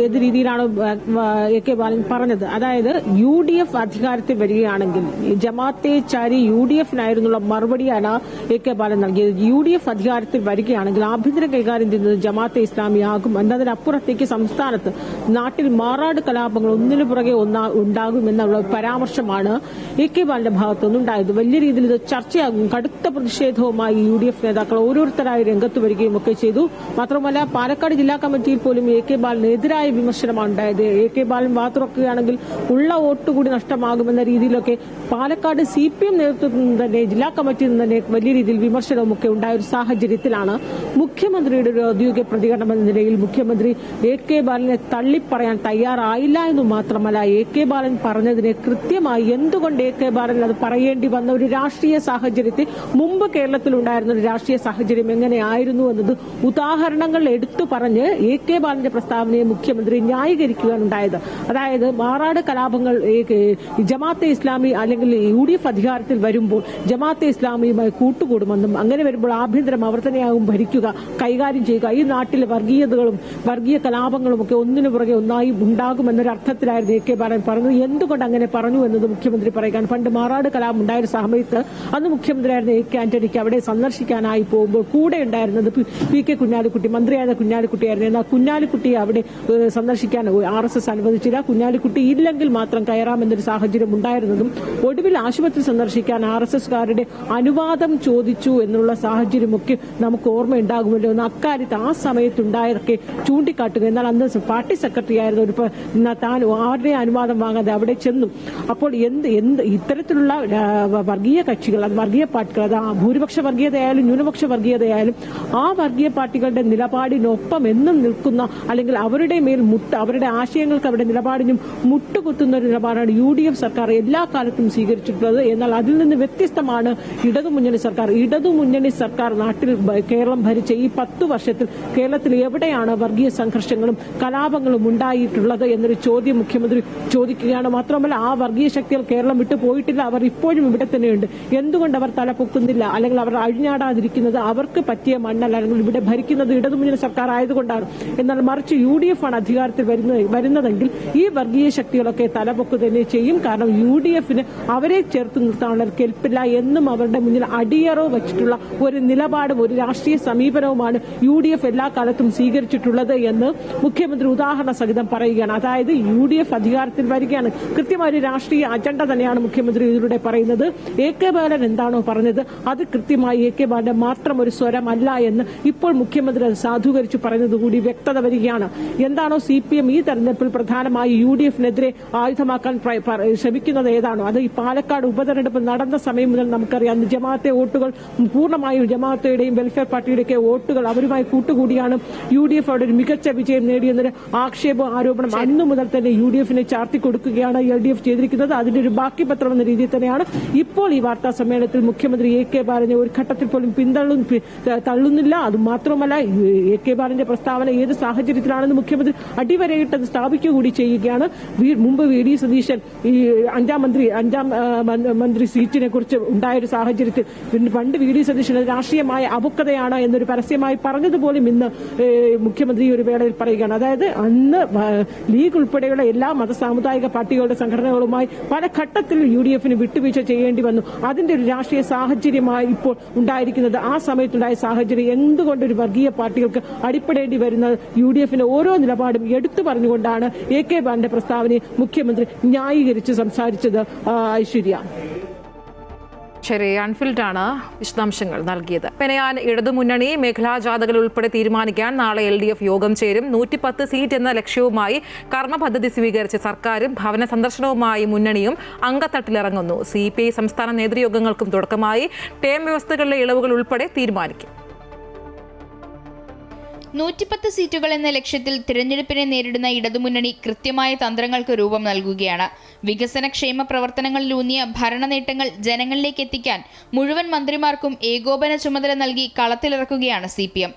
ഏത് രീതിയിലാണ് AK ബാലൻ പറഞ്ഞത്? അതായത് UDF അധികാരത്തിൽ വരികയാണെങ്കിൽ ജമാഅത്തെ ചാരി UDFനായിരുന്നുള്ള മറുപടിയാണ് AK ബാലൻ നൽകിയത്. UDF അധികാരത്തിൽ വരികയാണെങ്കിൽ ആഭ്യന്തരം കൈകാര്യം ചെയ്യുന്നത് ജമാഅത്തെ ഇസ്ലാമിയാകും എന്നതിനപ്പുറത്തേക്ക് സംസ്ഥാനത്ത് നാട്ടിൽ മാറാട് കലാപങ്ങൾ ഒന്നിനു പുറകെ ഉണ്ടാകുമെന്നുള്ള പരാമർശമാണ് AK ബാലന്റെ ഭാഗത്തുനിന്നുണ്ടായത്. വലിയ രീതിയിൽ ഇത് ചർച്ചയാകും. കടുത്ത പ്രതിഷേധവുമായി UDF നേതാക്കൾ ഓരോരുത്തരായി രംഗത്ത് വരികയും ഒക്കെ ചെയ്തു. മാത്രമല്ല പാലക്കാട് ജില്ലാ കമ്മിറ്റിയിൽ പോലും AK ബാലനെതിരായ വിമർശനമാണ് ഉണ്ടായത്. AK ബാലൻ വാതുറക്കുകയാണെങ്കിൽ ഉള്ള വോട്ട് കൂടി നഷ്ടമാകുമെന്ന രീതിയിലൊക്കെ പാലക്കാട് CPM നേതൃത്വത്തിൽ നിന്ന് തന്നെ ജില്ലാ കമ്മിറ്റിയിൽ നിന്ന് തന്നെ വലിയ രീതിയിൽ വിമർശനവും ഒക്കെ ഉണ്ടായ ഒരു സാഹചര്യത്തിലാണ് മുഖ്യമന്ത്രിയുടെ ഒരു ഔദ്യോഗിക പ്രതികരണം എന്ന നിലയിൽ മുഖ്യമന്ത്രി AK ബാലനെ തള്ളിപ്പറയാൻ തയ്യാറായില്ല എന്നു മാത്രമല്ല AK ബാലൻ പറഞ്ഞതിനെ കൃത്യമായി എന്തുകൊണ്ട് AK ബാലൻ അത് പറയേണ്ടി വന്ന ഒരു രാഷ്ട്രീയ സാഹചര്യത്തിൽ മുമ്പ് കേരളത്തിൽ ഉണ്ടായിരുന്ന ഒരു രാഷ്ട്രീയ സാഹചര്യം എങ്ങനെയായിരുന്നു എന്നത് ഉദാഹരണങ്ങൾ എടുത്തു പറഞ്ഞ് AK ബാലന്റെ പ്രസ്താവനയെ മുഖ്യമന്ത്രി ന്യായീകരിക്കുകയാണുണ്ടായത്. അതായത് മാറാട് കലാപങ്ങൾ ജമാഅത്തെ ഇസ്ലാമി അല്ലെങ്കിൽ UDF അധികാരത്തിൽ വരുമ്പോൾ ജമാഅത്തെ ഇസ്ലാമിയുമായി കൂട്ടുകൂടുമെന്നും അങ്ങനെ വരുമ്പോൾ ആഭ്യന്തരം അവർ തന്നെയാകും ഭരിക്കുക, കൈകാര്യം ചെയ്യുക, ഈ നാട്ടിലെ വർഗീയതകളും വർഗീയ കലാപങ്ങളും ഒക്കെ ഒന്നിനു പുറകെ ഒന്നായി ഉണ്ടാകുമെന്നൊരർത്ഥത്തിലായിരുന്നു AK ബാലൻ പറഞ്ഞത്. എന്തുകൊണ്ട് അങ്ങനെ പറഞ്ഞു എന്നത് മുഖ്യമന്ത്രി പറയുകയാണ്. പണ്ട് മാറാട് കലാപം ഉണ്ടായ സമയത്ത് അന്ന് മുഖ്യമന്ത്രിയായിരുന്ന എ കെ ആന്റണിക്ക് അവിടെ സന്ദർശിക്കാനായി പോകുമ്പോൾ കൂടെ ഉണ്ടായിരുന്നത് പി കെ കുഞ്ഞാലിക്കുട്ടി, മന്ത്രിയായ കുഞ്ഞാലിക്കുട്ടിയായിരുന്നു. എന്നാൽ കുഞ്ഞാലിക്കുട്ടിയെ അവിടെ സന്ദർശിക്കാൻ RSS അനുവദിച്ചില്ല. കുഞ്ഞാലിക്കുട്ടി ഇല്ലെങ്കിൽ മാത്രം കയറാമെന്നൊരു സാഹചര്യം ഉണ്ടായിരുന്നതും ഒടുവിൽ ആശുപത്രി സന്ദർശിക്കാൻ RSSകാരുടെ അനുവാദം ചോദിച്ചു എന്നുള്ള സാഹചര്യമൊക്കെ നമുക്ക് ഓർമ്മയുണ്ടാകുമല്ലോ എന്ന് അക്കാര്യത്തിൽ ആ സമയത്തുണ്ടായതൊക്കെ ചൂണ്ടിക്കാട്ടുക. എന്നാൽ അന്ന് പാർട്ടി സെക്രട്ടറി ആയിരുന്നു ഒരു താൻ ആരുടെ അനുവാദം വാങ്ങാതെ അവിടെ ചെന്നു. അപ്പോൾ എന്ത് ഇത്തരത്തിലുള്ള വർഗീയ കക്ഷികൾ, അത് വർഗീയ പാർട്ടികൾ, അത് ഭൂരിപക്ഷ വർഗീയതയായാലും ന്യൂനപക്ഷ വർഗീയതയായാലും ആ വർഗീയ പാർട്ടികളുടെ നിലപാടിനൊപ്പം എന്നും നിൽക്കുന്ന, അല്ലെങ്കിൽ അവരുടെ മേൽ അവരുടെ ആശയങ്ങൾക്ക് അവരുടെ നിലപാടിനും മുട്ടുകുത്തുന്ന ഒരു നിലപാടാണ് UDF സർക്കാർ എല്ലാ കാലത്തും സ്വീകരിച്ചിട്ടുള്ളത്. എന്നാൽ അതിൽ നിന്ന് വ്യത്യസ്തമാണ് ഇടതുമുന്നണി സർക്കാർ. ഇടതുമുന്നണി സർക്കാർ നാട്ടിൽ കേരളം ഭരിച്ച ഈ 10 വർഷത്തിൽ കേരളത്തിൽ എവിടെയാണ് വർഗീയ സംഘർഷങ്ങളും കലാപങ്ങളും ഉണ്ടായിട്ടുള്ളത് എന്നൊരു ചോദ്യം മുഖ്യമന്ത്രി ചോദിക്കുകയാണ്. മാത്രമല്ല, ആ വർഗീയ ശക്തികൾ കേരളം വിട്ടു പോയിട്ടില്ല. അവർ ഇപ്പോഴും ഇവിടെ തന്നെയുണ്ട്. എന്തുകൊണ്ട് അവർ തലപൊക്കുന്നില്ല, അല്ലെങ്കിൽ അവർ അഴിഞ്ഞാടാതിരിക്കുന്നത് അവർക്ക് പറ്റിയ മണ്ണല്ല, അല്ലെങ്കിൽ ഇവിടെ ഭരിക്കുന്നത് ഇടതുമുന്നണി സർക്കാർ ആയതുകൊണ്ടാണ്. എന്നാൽ മറിച്ച് UDF ആണ് അധികാരത്തിൽ വരുന്നതെങ്കിൽ ഈ വർഗീയ ശക്തികളൊക്കെ തലപൊക്കു തന്നെ ചെയ്യും. കാരണം UDFന് അവരെ ചേർത്ത് നിർത്താനുള്ള കെൽപ്പില്ല എന്നും അവരുടെ മുന്നിൽ അടിയറോ വെച്ചിട്ടുള്ള ഒരു നിലപാടും ഒരു രാഷ്ട്രീയ സമീപനവുമാണ് UDF എല്ലാ കാലത്തും സ്വീകരിച്ചിട്ടുള്ളത് എന്ന് മുഖ്യമന്ത്രി ഉദാഹരണ സഹിതം പറയുകയാണ്. അതായത് UDF അധികാരത്തിൽ വരികയാണ്, കൃത്യമായ ഒരു രാഷ്ട്രീയ അജണ്ട തന്നെയാണ് മുഖ്യമന്ത്രി ഇതിലൂടെ പറയുന്നത്. AK ബാലൻ എന്താണോ പറഞ്ഞത് അത് കൃത്യമായി AK ബാലന്റെ മാത്രം ഒരു സ്വരമല്ല എന്ന് ഇപ്പോൾ മുഖ്യമന്ത്രി അത് സാധൂകരിച്ച് പറയുന്നത് കൂടി വ്യക്തത വരികയാണ്. എന്താണോ CPM ഈ തെരഞ്ഞെടുപ്പിൽ പ്രധാനമായി UDFനെതിരെ ആയുധമാക്കാൻ ശ്രമിക്കുന്നത് ഏതാണോ അത് ഈ പാലക്കാട് ഉപതെരഞ്ഞെടുപ്പ് നടന്ന സമയം മുതൽ നമുക്കറിയാം. ജമാഅത്തെ വോട്ടുകൾ പൂർണ്ണമായും ജമാഅത്തയുടെയും വെൽഫെയർ പാർട്ടിയുടെയൊക്കെ വോട്ടുകൾ അവരുമായി കൂട്ടുകൂടിയാണ് UDF അവിടെ ഒരു മികച്ച വിജയം നേടിയെന്നൊരു ആരോപണം അന്നു മുതൽ തന്നെ UDFനെ ചാർത്തി കൊടുക്കുകയാണ് LDF ചെയ്തിരിക്കുന്നത്. അതിന്റെ ഒരു ബാക്കി പത്രം എന്ന രീതിയിൽ തന്നെയാണ് ഇപ്പോൾ ഈ വാർത്താ സമ്മേളനത്തിൽ മുഖ്യമന്ത്രി AK ബാലനെ ഒരു ഘട്ടത്തിൽ പോലും തള്ളുന്നില്ല. അതുമാത്രമല്ല, AK ബാലന്റെ പ്രസ്താവന ഏത് സാഹചര്യത്തിലാണെന്ന് മുഖ്യമന്ത്രി അടിവരയിട്ടത് സ്ഥാപിക്കുക കൂടി ചെയ്യുകയാണ്. മുമ്പ് VD സതീശൻ ഈ അഞ്ചാം മന്ത്രി സീറ്റിനെ കുറിച്ച് ഉണ്ടായൊരു സാഹചര്യത്തിൽ പണ്ട് VD സതീശൻ രാഷ്ട്രീയമായ അപക്വതയാണ് എന്നൊരു പരസ്യമായി പറഞ്ഞതുപോലും ഇന്ന് മുഖ്യമന്ത്രി ഒരു വേളയിൽ പറയുകയാണ്. അതായത് അന്ന് ലീഗ് ഉൾപ്പെടെയുള്ള എല്ലാ സാമുദായിക പാർട്ടികളുടെ സംഘടനകളുമായി പല ഘട്ടത്തിൽ UDFന് വിട്ടുവീഴ്ച ചെയ്യേണ്ടി വന്നു. അതിന്റെ ഒരു രാഷ്ട്രീയ സാഹചര്യമായി ഇപ്പോൾ ഉണ്ടായിരിക്കുന്നത്. ആ സമയത്തുണ്ടായ സാഹചര്യം എന്തുകൊണ്ടൊരു വർഗീയ പാർട്ടികൾക്ക് അടിപ്പെടേണ്ടി വരുന്നത് UDFന്റെ ഓരോ നിലപാടും എടുത്തു പറഞ്ഞുകൊണ്ടാണ് AK ബാലന്റെ പ്രസ്താവനയെ മുഖ്യമന്ത്രി ന്യായീകരിച്ച് സംസാരിച്ചത്. ഐശ്വര്യ. ശരി, അൺഫിൽഡാണ് വിശദാംശങ്ങൾ നൽകിയത്. പെനയാൻ ഇടതുമുന്നണി മേഖലാ ജാഥകൾ ഉൾപ്പെടെ തീരുമാനിക്കാൻ നാളെ LDF യോഗം ചേരും. 110 സീറ്റ് എന്ന ലക്ഷ്യവുമായി കർമ്മ പദ്ധതി സ്വീകരിച്ച സർക്കാരും ഭവന സന്ദർശനവുമായി മുന്നണിയും അങ്കത്തട്ടിലിറങ്ങുന്നു. CPI സംസ്ഥാന നേതൃയോഗങ്ങൾക്കും തുടക്കമായി. ടേം വ്യവസ്ഥകളിലെ ഇളവുകൾ ഉൾപ്പെടെ തീരുമാനിക്കും. 110 സീറ്റുകൾ എന്ന ലക്ഷ്യത്തിൽ തിരഞ്ഞെടുപ്പിനെ നേരിടുന്ന ഇടതുമുന്നണി കൃത്യമായ തന്ത്രങ്ങൾക്ക് രൂപം നൽകുകയാണ്. വികസനക്ഷേമ പ്രവർത്തനങ്ങളിലൂന്നിയ ഭരണ നേട്ടങ്ങൾ ജനങ്ങളിലേക്ക് എത്തിക്കാൻ മുഴുവൻ മന്ത്രിമാർക്കും ഏകോപന ചുമതല നൽകി കളത്തിലിറക്കുകയാണ് CPM.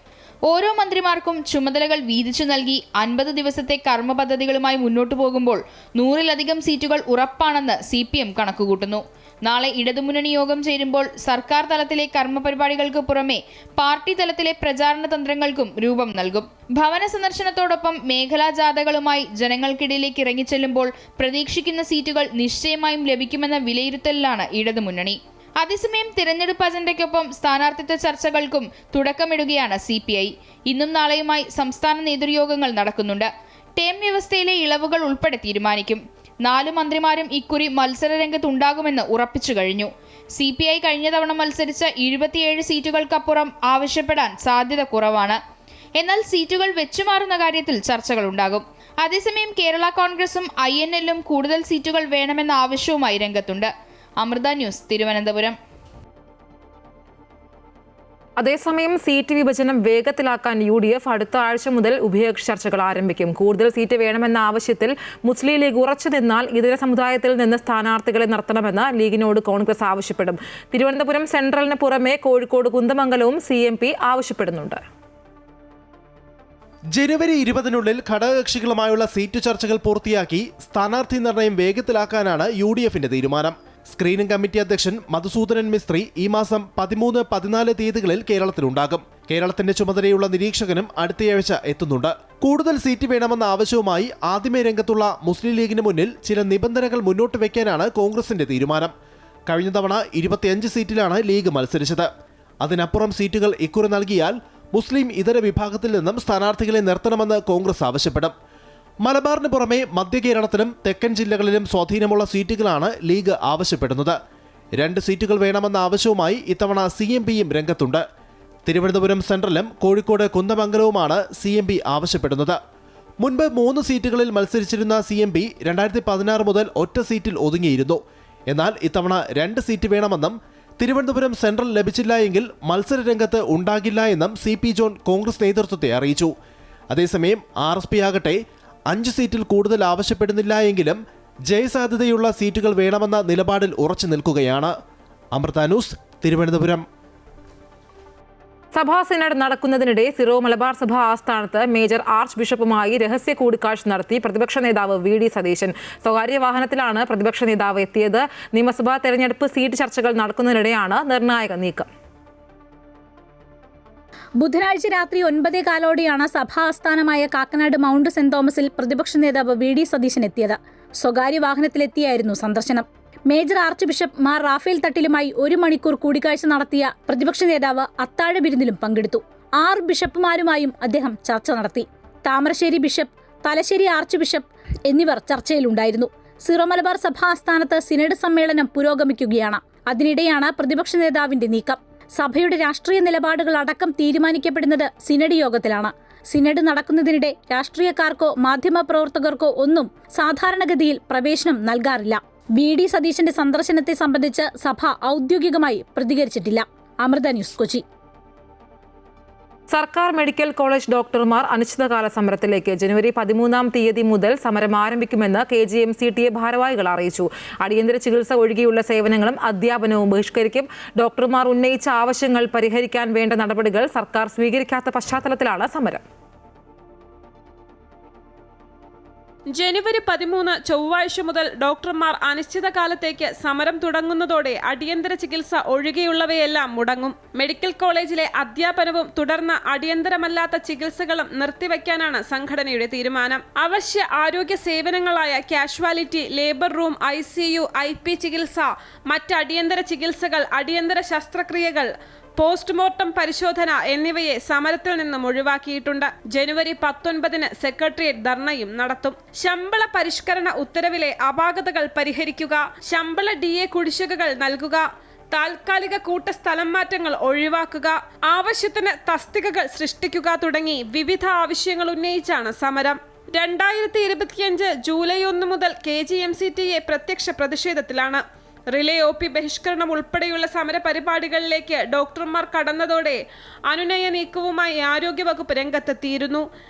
ഓരോ മന്ത്രിമാർക്കും ചുമതലകൾ വീതിച്ചു നൽകി 50 ദിവസത്തെ കർമ്മ പദ്ധതികളുമായി മുന്നോട്ടു പോകുമ്പോൾ 100-ലധികം സീറ്റുകൾ ഉറപ്പാണെന്ന് CPM കണക്കുകൂട്ടുന്നു. നാളെ ഇടതുമുന്നണി യോഗം ചേരുമ്പോൾ സർക്കാർ തലത്തിലെ കർമ്മപരിപാടികൾക്ക് പുറമെ പാർട്ടി തലത്തിലെ പ്രചാരണ തന്ത്രങ്ങൾക്കും രൂപം നൽകും. ഭവന സന്ദർശനത്തോടൊപ്പം മേഖലാ ജാഥകളുമായി ജനങ്ങൾക്കിടയിലേക്ക് ഇറങ്ങിച്ചെല്ലുമ്പോൾ പ്രതീക്ഷിക്കുന്ന സീറ്റുകൾ നിശ്ചയമായും ലഭിക്കുമെന്ന വിലയിരുത്തലിലാണ് ഇടതുമുന്നണി. അതേസമയം തിരഞ്ഞെടുപ്പ് അജണ്ടയ്ക്കൊപ്പം സ്ഥാനാർത്ഥിത്വ ചർച്ചകൾക്കും തുടക്കമിടുകയാണ് CPI. ഇന്നും നാളെയുമായി സംസ്ഥാന നേതൃയോഗങ്ങൾ നടക്കുന്നുണ്ട്. ടേം വ്യവസ്ഥയിലെ ഇളവുകൾ ഉൾപ്പെടെ തീരുമാനിക്കും. 4 മന്ത്രിമാരും ഇക്കുറി മത്സരരംഗത്തുണ്ടാകുമെന്ന് ഉറപ്പിച്ചു കഴിഞ്ഞു. CPI കഴിഞ്ഞ തവണ മത്സരിച്ച 27 സീറ്റുകൾക്കപ്പുറം ആവശ്യപ്പെടാൻ സാധ്യത കുറവാണ്. എന്നാൽ സീറ്റുകൾ വെച്ചുമാറുന്ന കാര്യത്തിൽ ചർച്ചകളുണ്ടാകും. അതേസമയം കേരള കോൺഗ്രസും INLും കൂടുതൽ സീറ്റുകൾ വേണമെന്ന ആവശ്യവുമായി രംഗത്തുണ്ട്. അമൃത ന്യൂസ്, തിരുവനന്തപുരം. അതേസമയം സീറ്റ് വിഭജനം വേഗത്തിലാക്കാൻ UDF അടുത്ത ആഴ്ച മുതൽ ഉഭയകക്ഷി ചർച്ചകൾ ആരംഭിക്കും. കൂടുതൽ സീറ്റ് വേണമെന്ന ആവശ്യത്തിൽ മുസ്ലിം ലീഗ് ഉറച്ചു നിന്നാൽ ഇതര സമുദായത്തിൽ നിന്ന് സ്ഥാനാർത്ഥികളെ നിർത്തണമെന്ന് ലീഗിനോട് കോൺഗ്രസ് ആവശ്യപ്പെടും. തിരുവനന്തപുരം സെൻട്രലിന് പുറമെ കോഴിക്കോട് കുന്ദമംഗലവും CMP ആവശ്യപ്പെടുന്നുണ്ട്. ജനുവരി 20-നുള്ളിൽ ഘടകകക്ഷികളുമായുള്ള സീറ്റ് ചർച്ചകൾ പൂർത്തിയാക്കി സ്ഥാനാർത്ഥി നിർണയം വേഗത്തിലാക്കാനാണ് UDFന്റെ തീരുമാനം. സ്ക്രീനിംഗ് കമ്മിറ്റി അധ്യക്ഷൻ മധുസൂദനൻ മിസ്ത്രി ഈ മാസം 13, 14 തീയതികളിൽ കേരളത്തിലുണ്ടാകും. കേരളത്തിന്റെ ചുമതലയുള്ള നിരീക്ഷകനും അടുത്തയാഴ്ച എത്തുന്നുണ്ട്. കൂടുതൽ സീറ്റ് വേണമെന്ന ആവശ്യവുമായി ആദ്യമേ രംഗത്തുള്ള മുസ്ലിം ലീഗിന് മുന്നിൽ ചില നിബന്ധനകൾ മുന്നോട്ട് വയ്ക്കാനാണ് കോൺഗ്രസിന്റെ തീരുമാനം. കഴിഞ്ഞ തവണ 25 സീറ്റിലാണ് ലീഗ് മത്സരിച്ചത്. അതിനപ്പുറം സീറ്റുകൾ ഇക്കുറി നൽകിയാൽ മുസ്ലിം ഇതര വിഭാഗത്തിൽ നിന്നും സ്ഥാനാർത്ഥികളെ നിർത്തണമെന്ന് കോൺഗ്രസ് ആവശ്യപ്പെടും. മലബാറിന് പുറമെ മധ്യ കേരളത്തിലും തെക്കൻ ജില്ലകളിലും സ്വാധീനമുള്ള സീറ്റുകളാണ് ലീഗ് ആവശ്യപ്പെടുന്നത്. 2 സീറ്റുകൾ വേണമെന്ന ആവശ്യവുമായി ഇത്തവണ CMPയും രംഗത്തുണ്ട്. തിരുവനന്തപുരം സെൻട്രലും കോഴിക്കോട് കുന്ദമംഗലവുമാണ് CMP ആവശ്യപ്പെടുന്നത്. മുൻപ് 3 സീറ്റുകളിൽ മത്സരിച്ചിരുന്ന CMP 2016 മുതൽ ഒറ്റ സീറ്റിൽ ഒതുങ്ങിയിരുന്നു. എന്നാൽ ഇത്തവണ 2 സീറ്റ് വേണമെന്നും തിരുവനന്തപുരം സെൻട്രൽ ലഭിച്ചില്ല എങ്കിൽ മത്സരരംഗത്ത് ഉണ്ടാകില്ല എന്നും CP ജോൺ കോൺഗ്രസ് നേതൃത്വത്തെ അറിയിച്ചു. അതേസമയം RSP ആകട്ടെ 5 സീറ്റിൽ കൂടുതൽ ആവശ്യപ്പെടുന്നില്ല എങ്കിലും ജയസാധ്യതയുള്ള സീറ്റുകൾ വേണമെന്ന നിലപാടിൽ ഉറച്ചു നിൽക്കുകയാണ്. അമൃത ന്യൂസ്, തിരുവനന്തപുരം. സഭാ സിനഡ് നടക്കുന്നതിനിടെ സിറോ മലബാർ സഭ ആസ്ഥാനത്ത് മേജർ ആർച്ച് ബിഷപ്പുമായി രഹസ്യ കൂടിക്കാഴ്ച നടത്തി പ്രതിപക്ഷ നേതാവ് VD സതീശൻ. സ്വകാര്യ വാഹനത്തിലാണ് പ്രതിപക്ഷ നേതാവ് എത്തിയത്. നിയമസഭാ തെരഞ്ഞെടുപ്പ് സീറ്റ് ചർച്ചകൾ നടക്കുന്നതിനിടെയാണ് നിർണായക നീക്കം. ബുധനാഴ്ച രാത്രി 9:15 സഭാ ആസ്ഥാനമായ കാക്കനാട് മൗണ്ട് സെന്റ് തോമസിൽ പ്രതിപക്ഷ നേതാവ് VD സതീശൻ എത്തിയത്. സ്വകാര്യ വാഹനത്തിലെത്തിയായിരുന്നു സന്ദർശനം. Major archbishop Mar Raphael തട്ടിലുമായി 1 മണിക്കൂർ കൂടിക്കാഴ്ച നടത്തിയ പ്രതിപക്ഷ നേതാവ് അത്താഴ വിരുന്നിലും പങ്കെടുത്തു. 6 ബിഷപ്പുമാരുമായും അദ്ദേഹം ചർച്ച നടത്തി. Thamarassery bishop, Thalassery arch bishop എന്നിവർ ചർച്ചയിലുണ്ടായിരുന്നു. സിറോ മലബാർ സഭാ ആസ്ഥാനത്ത് സിനഡ് സമ്മേളനം പുരോഗമിക്കുകയാണ്. അതിനിടെയാണ് പ്രതിപക്ഷ നേതാവിന്റെ നീക്കം. സഭയുടെ രാഷ്ട്രീയ നിലപാടുകൾ അടക്കം തീരുമാനിക്കപ്പെടുന്നത് സിനഡ് യോഗത്തിലാണ്. സിനഡ് നടക്കുന്നതിനിടെ രാഷ്ട്രീയക്കാർക്കോ മാധ്യമപ്രവർത്തകർക്കോ ഒന്നും സാധാരണഗതിയിൽ പ്രവേശനം നൽകാറില്ല. VD സതീശന്റെ സന്ദർശനത്തെ സംബന്ധിച്ച് സഭ ഔദ്യോഗികമായി പ്രതികരിച്ചിട്ടില്ല. അമൃത ന്യൂസ്, കൊച്ചി. സർക്കാർ മെഡിക്കൽ കോളേജ് ഡോക്ടർമാർ അനിശ്ചിതകാല സമരത്തിലേക്ക്. ജനുവരി 13 മുതൽ സമരം ആരംഭിക്കുമെന്ന് KGMCTA ഭാരവാഹികൾ അറിയിച്ചു. അടിയന്തര ചികിത്സ ഒഴികെയുള്ള സേവനങ്ങളും അധ്യാപനവും ബഹിഷ്കരിക്കും. ഡോക്ടർമാർ ഉന്നയിച്ച ആവശ്യങ്ങൾ പരിഹരിക്കാൻ വേണ്ട നടപടികൾ സർക്കാർ സ്വീകരിക്കാത്ത പശ്ചാത്തലത്തിലാണ് സമരം. ജനുവരി 13 ചൊവ്വാഴ്ച മുതൽ ഡോക്ടർമാർ അനിശ്ചിതകാലത്തേക്ക് സമരം തുടങ്ങുന്നതോടെ അടിയന്തര ചികിത്സ ഒഴികെയുള്ളവയെല്ലാം മുടങ്ങും. മെഡിക്കൽ കോളേജിലെ അധ്യാപനവും തുടർന്ന് അടിയന്തരമല്ലാത്ത ചികിത്സകളും നിർത്തിവെക്കാനാണ് സംഘടനയുടെ തീരുമാനം. അവശ്യ ആരോഗ്യ സേവനങ്ങളായ casualty, labour room, ICU, IP ചികിത്സ, മറ്റ് അടിയന്തര ചികിത്സകൾ, അടിയന്തര ശസ്ത്രക്രിയകൾ, പോസ്റ്റ്മോർട്ടം പരിശോധന എന്നിവയെ സമരത്തിൽ നിന്നും ഒഴിവാക്കിയിട്ടുണ്ട്. ജനുവരി 19 സെക്രട്ടേറിയറ്റ് ധർണയും നടത്തും. ശമ്പള പരിഷ്കരണ ഉത്തരവിലെ അപാകതകൾ പരിഹരിക്കുക, ശമ്പള DA കുടിശ്ശികകൾ നൽകുക, താൽക്കാലിക കൂട്ട സ്ഥലം മാറ്റങ്ങൾ ഒഴിവാക്കുക, ആവശ്യത്തിന് തസ്തികകൾ സൃഷ്ടിക്കുക തുടങ്ങി വിവിധ ആവശ്യങ്ങൾ ഉന്നയിച്ചാണ് സമരം. 2025 ജൂലൈ 1 മുതൽ KGMCTA പ്രത്യക്ഷ പ്രതിഷേധത്തിലാണ്. റിലേ OP ബഹിഷ്കരണം ഉൾപ്പെടെയുള്ള സമര പരിപാടികളിലേക്ക് ഡോക്ടർമാർ കടന്നതോടെ അനുനയ നീക്കവുമായി ആരോഗ്യവകുപ്പ് രംഗത്തെത്തിയിരുന്നു.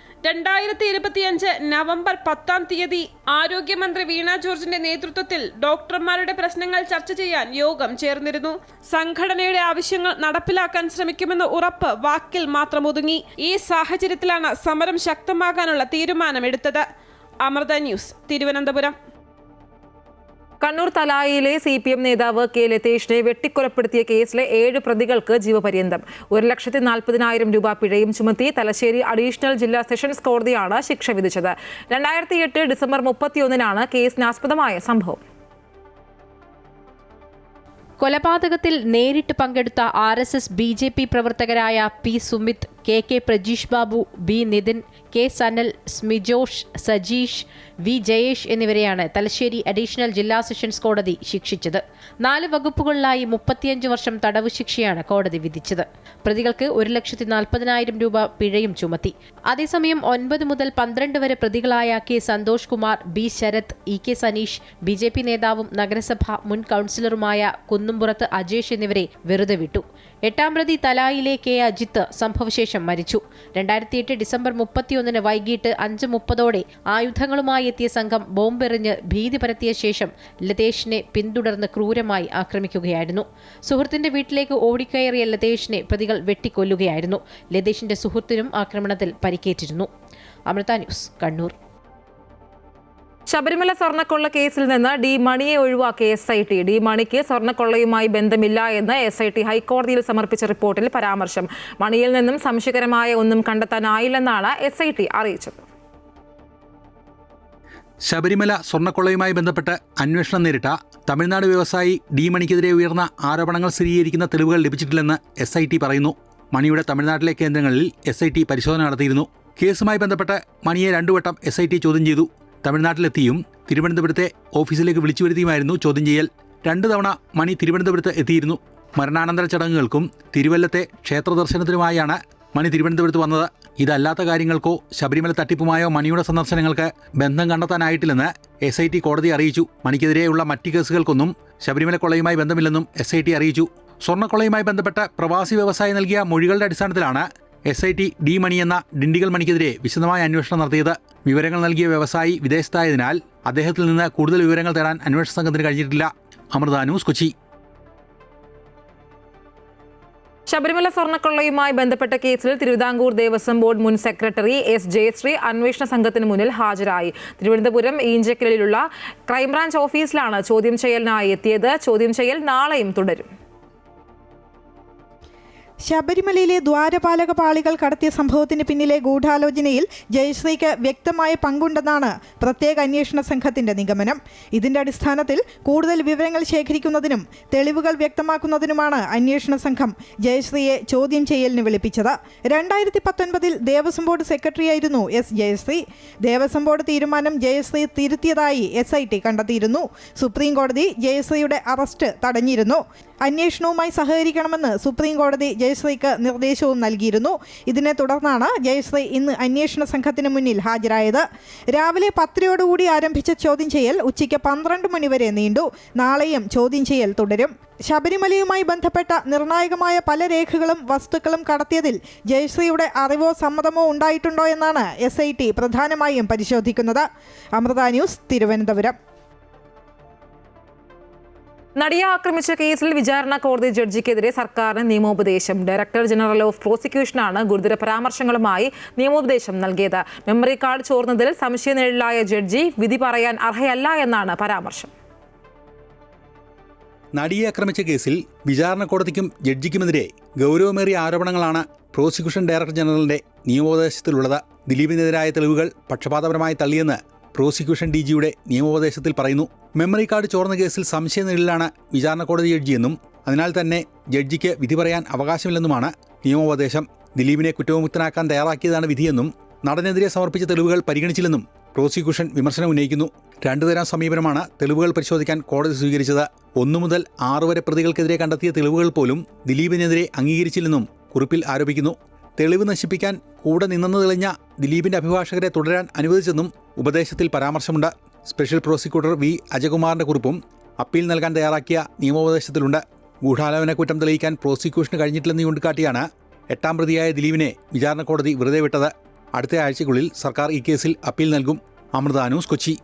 2025 നവംബർ 10 ആരോഗ്യമന്ത്രി വീണ ജോർജിന്റെ നേതൃത്വത്തിൽ ഡോക്ടർമാരുടെ പ്രശ്നങ്ങൾ ചർച്ച ചെയ്യാൻ യോഗം ചേർന്നിരുന്നു. സംഘടനയുടെ ആവശ്യങ്ങൾ നടപ്പിലാക്കാൻ ശ്രമിക്കുമെന്ന ഉറപ്പ് വാക്കിൽ മാത്രം ഒതുങ്ങി. ഈ സാഹചര്യത്തിലാണ് സമരം ശക്തമാക്കാനുള്ള തീരുമാനമെടുത്തത്. അമൃത ന്യൂസ്, തിരുവനന്തപുരം. കണ്ണൂർ തലായിലെ CPM നേതാവ് K ലതേഷിനെ വെട്ടിക്കൊലപ്പെടുത്തിയ കേസിലെ 7 പ്രതികൾക്ക് ജീവപര്യന്തം. 1,40,000 രൂപ പിഴയും ചുമത്തി തലശ്ശേരി അഡീഷണൽ ജില്ലാ സെഷൻസ് കോടതിയാണ് ശിക്ഷ വിധിച്ചത്. 2008 ഡിസംബർ 31 കേസിനാസ്പദമായ സംഭവം. കൊലപാതകത്തിൽ നേരിട്ട് പങ്കെടുത്ത RSS BJP പ്രവർത്തകരായ P Sumit, KK Prajeesh Babu, B Nitin, K Sanal, സ്മിജോഷ്, Sajeesh, V Jayesh എന്നിവരെയാണ് തലശ്ശേരി അഡീഷണൽ ജില്ലാ സെഷൻസ് കോടതി ശിക്ഷിച്ചത്. 4 വകുപ്പുകളിലായി 35 വർഷം തടവ് ശിക്ഷയാണ് കോടതി വിധിച്ചത്. പ്രതികൾക്ക് 1,40,000 രൂപ പിഴയും ചുമത്തി. അതേസമയം 9 മുതൽ 12 വരെ പ്രതികളായ K Santhosh Kumar, B Sarath, EK Saneesh, BJP നേതാവും നഗരസഭ മുൻ കൗൺസിലറുമായ കുന്നുംപുറത്ത് അജേഷ് എന്നിവരെ വെറുതെ വിട്ടു. 8ാം പ്രതി തലായിലെ K അജിത്ത് സംഭവശേഷം മരിച്ചു. 2008 ഡിസംബർ 31 വൈകിട്ട് 5:30 ആയുധങ്ങളുമായി എത്തിയ സംഘം ബോംബെറിഞ്ഞ് ഭീതി പരത്തിയ ശേഷം ലതേഷിനെ പിന്തുടർന്ന് ക്രൂരമായി ആക്രമിക്കുകയായിരുന്നു. സുഹൃത്തിന്റെ വീട്ടിലേക്ക് ഓടിക്കയറിയ ലതേഷിനെ പ്രതികൾ വെട്ടിക്കൊല്ലുകയായിരുന്നു. ലതേഷിന്റെ സുഹൃത്തിനും ആക്രമണത്തിൽ പരിക്കേറ്റിരുന്നു. അമൃത ന്യൂസ്, കണ്ണൂർ. ശബരിമല സ്വർണ്ണക്കൊള്ള കേസിൽ നിന്ന് D മണിയെ ഒഴിവാക്കിയ SIT. D മണിക്ക് സ്വർണ്ണക്കൊള്ളയുമായി ബന്ധമില്ല എന്ന് SIT ഹൈക്കോടതിയിൽ സമർപ്പിച്ച റിപ്പോർട്ടിൽ പരാമർശം. മണിയിൽ നിന്നും സംശയകരമായ ഒന്നും കണ്ടെത്താനായില്ലെന്നാണ് SIT അറിയിച്ചത്. ശബരിമല സ്വർണ്ണക്കൊള്ളയുമായി ബന്ധപ്പെട്ട് അന്വേഷണം നേരിട്ട തമിഴ്നാട് വ്യവസായി ഡി മണിക്കെതിരെ ഉയർന്ന ആരോപണങ്ങൾ സ്ഥിരീകരിക്കുന്ന തെളിവുകൾ ലഭിച്ചിട്ടില്ലെന്ന് SIT പറയുന്നു. മണിയുടെ തമിഴ്നാട്ടിലെ കേന്ദ്രങ്ങളിൽ SIT പരിശോധന നടത്തിയിരുന്നു. കേസുമായി ബന്ധപ്പെട്ട് മണിയെ 2 വട്ടം SIT ചോദ്യം ചെയ്തു. തമിഴ്നാട്ടിലെത്തിയും തിരുവനന്തപുരത്തെ ഓഫീസിലേക്ക് വിളിച്ചു വരുത്തിയുമായിരുന്നു ചോദ്യം ചെയ്യൽ. 2 തവണ മണി തിരുവനന്തപുരത്ത് എത്തിയിരുന്നു. മരണാനന്തര ചടങ്ങുകൾക്കും തിരുവല്ലത്തെ ക്ഷേത്ര ദർശനത്തിനുമായാണ് മണി തിരുവനന്തപുരത്ത് വന്നത്. ഇതല്ലാത്ത കാര്യങ്ങൾക്കോ ശബരിമല തട്ടിപ്പുമായോ മണിയുടെ സന്ദർശനങ്ങൾക്ക് ബന്ധം കണ്ടെത്താനായിട്ടില്ലെന്ന് SIT കോടതിയെ അറിയിച്ചു. മണിക്കെതിരെയുള്ള മറ്റ് കേസുകൾക്കൊന്നും ശബരിമല കൊള്ളയുമായി ബന്ധമില്ലെന്നും SIT അറിയിച്ചു. സ്വർണ്ണക്കൊള്ളയുമായി ബന്ധപ്പെട്ട് പ്രവാസി വ്യവസായി നൽകിയ മൊഴികളുടെ അടിസ്ഥാനത്തിലാണ് SIT ഡി മണി എന്ന ഡിണ്ടിഗൽ മണിക്കെതിരെ വിശദമായ അന്വേഷണം നടത്തിയത്. വിവരങ്ങൾ നൽകിയ വ്യവസായി വിദേശത്തായതിനാൽ അദ്ദേഹത്തിൽ നിന്ന് കൂടുതൽ വിവരങ്ങൾ തേടാൻ അന്വേഷണ സംഘത്തിന് കഴിഞ്ഞിട്ടില്ല. അമൃത ന്യൂസ്, കൊച്ചി. ശബരിമല സ്വർണ്ണക്കൊള്ളയുമായി ബന്ധപ്പെട്ട കേസിൽ തിരുവിതാംകൂർ ദേവസ്വം ബോർഡ് മുൻ സെക്രട്ടറി S. ജയശ്രീ അന്വേഷണ സംഘത്തിന് മുന്നിൽ ഹാജരായി. തിരുവനന്തപുരം ഈഞ്ചക്കലിലുള്ള ക്രൈംബ്രാഞ്ച് ഓഫീസിലാണ് ചോദ്യം ചെയ്യലിനായി എത്തിയത്. ചോദ്യം ചെയ്യൽ നാളെയും തുടരും. ശബരിമലയിലെ ദ്വാരപാലക പാളികൾ കടത്തിയ സംഭവത്തിന് പിന്നിലെ ഗൂഢാലോചനയിൽ ജയശ്രീക്ക് വ്യക്തമായ പങ്കുണ്ടെന്നാണ് പ്രത്യേക അന്വേഷണ സംഘത്തിന്റെ നിഗമനം. ഇതിന്റെ അടിസ്ഥാനത്തിൽ കൂടുതൽ വിവരങ്ങൾ ശേഖരിക്കുന്നതിനും തെളിവുകൾ വ്യക്തമാക്കുന്നതിനുമാണ് അന്വേഷണ സംഘം ജയശ്രീയെ ചോദ്യം ചെയ്യലിന് വിളിപ്പിച്ചത്. 2019 ദേവസ്വം ബോർഡ് സെക്രട്ടറിയായിരുന്നു S. ജയശ്രീ. ദേവസ്വം ബോർഡ് തീരുമാനം ജയശ്രീ തിരുത്തിയതായി SIT കണ്ടെത്തിയിരുന്നു. സുപ്രീം കോടതി ജയശ്രീയുടെ അറസ്റ്റ് തടഞ്ഞിരുന്നു. അന്വേഷണവുമായി സഹകരിക്കണമെന്ന് സുപ്രീം കോടതി ജയശ്രീക്ക് നിർദ്ദേശവും നൽകിയിരുന്നു. ഇതിനെ തുടർന്നാണ് ജയശ്രീ ഇന്ന് അന്വേഷണ സംഘത്തിന് മുന്നിൽ ഹാജരായത്. രാവിലെ 10:00 ആരംഭിച്ച ചോദ്യം ചെയ്യൽ ഉച്ചയ്ക്ക് 12 മണി വരെ നീണ്ടു. നാളെയും ചോദ്യം ചെയ്യൽ തുടരും. ശബരിമലയുമായി ബന്ധപ്പെട്ട നിർണായകമായ പല രേഖകളും വസ്തുക്കളും കടത്തിയതിൽ ജയശ്രീയുടെ അറിവോ സമ്മതമോ ഉണ്ടായിട്ടുണ്ടോ എന്നാണ് SIT പ്രധാനമായും പരിശോധിക്കുന്നത്. അമൃത ന്യൂസ്, തിരുവനന്തപുരം. നടിയെ ആക്രമിച്ച കേസിൽ വിചാരണ കോടതി ജഡ്ജിക്കെതിരെ സർക്കാരിന് നിയമോപദേശം. ഡയറക്ടർ ജനറൽ ഓഫ് പ്രോസിക്യൂഷനാണ് ഗുരുതര പരാമർശങ്ങളുമായി നിയമോപദേശം നൽകിയത്. മെമ്മറി കാർഡ് ചോർന്നതിൽ സംശയനിഴലിലായ ജഡ്ജി വിധി പറയാൻ അർഹയല്ല എന്നാണ് പരാമർശം. നടിയെ ആക്രമിച്ച കേസിൽ വിചാരണ കോടതിക്കും ജഡ്ജിക്കുമെതിരെ ഗൗരവമേറിയ ആരോപണങ്ങളാണ് പ്രോസിക്യൂഷൻ ഡയറക്ടർ ജനറലിന്റെ നിയമോപദേശത്തിലുള്ളത്. ദിലീപിനെതിരായ തെളിവുകൾ പക്ഷപാതപരമായി തള്ളിയെന്ന് പ്രോസിക്യൂഷൻ DGയുടെ നിയമോപദേശത്തിൽ പറയുന്നു. മെമ്മറി കാർഡ് ചോർന്ന കേസിൽ സംശയനിഴലിലാണ് വിചാരണ കോടതി ജഡ്ജിയെന്നും അതിനാൽ തന്നെ ജഡ്ജിക്ക് വിധി പറയാൻ അവകാശമില്ലെന്നുമാണ് നിയമോപദേശം. ദിലീപിനെ കുറ്റവിമുക്തനാക്കാൻ തയ്യാറാക്കിയതാണ് വിധിയെന്നും നടനെതിരെ സമർപ്പിച്ച തെളിവുകൾ പരിഗണിച്ചില്ലെന്നും പ്രോസിക്യൂഷൻ വിമർശനം ഉന്നയിക്കുന്നു. 2 തരം സമീപനമാണ് തെളിവുകൾ പരിശോധിക്കാൻ കോടതി സ്വീകരിച്ചത്. 1 മുതൽ 6 വരെ പ്രതികൾക്കെതിരെ കണ്ടെത്തിയ തെളിവുകൾ പോലും ദിലീപിനെതിരെ അംഗീകരിച്ചില്ലെന്നും കുറിപ്പിൽ ആരോപിക്കുന്നു. തെളിവ് നശിപ്പിക്കാൻ കൂടെ നിന്നെന്ന് തെളിഞ്ഞ ദിലീപിന്റെ അഭിഭാഷകരെ തുടരാൻ അനുവദിച്ചെന്നും ഉപദേശത്തിൽ പരാമർശമുണ്ട്. Special prosecutor V. അജയകുമാറിന്റെ കുറിപ്പും അപ്പീൽ നൽകാൻ തയ്യാറാക്കിയ നിയമോപദേശത്തിലുണ്ട്. ഗൂഢാലോചന കുറ്റം തെളിയിക്കാൻ പ്രോസിക്യൂഷന് കഴിഞ്ഞിട്ടില്ലെന്ന് ചൂണ്ടിക്കാട്ടിയാണ് 8ാം പ്രതിയായ ദിലീപിനെ വിചാരണ കോടതി വെറുതെ വിട്ടത്. അടുത്ത ആഴ്ചയ്ക്കുള്ളിൽ സർക്കാർ ഈ കേസിൽ അപ്പീൽ നൽകും. അമൃത ന്യൂസ്, കൊച്ചി.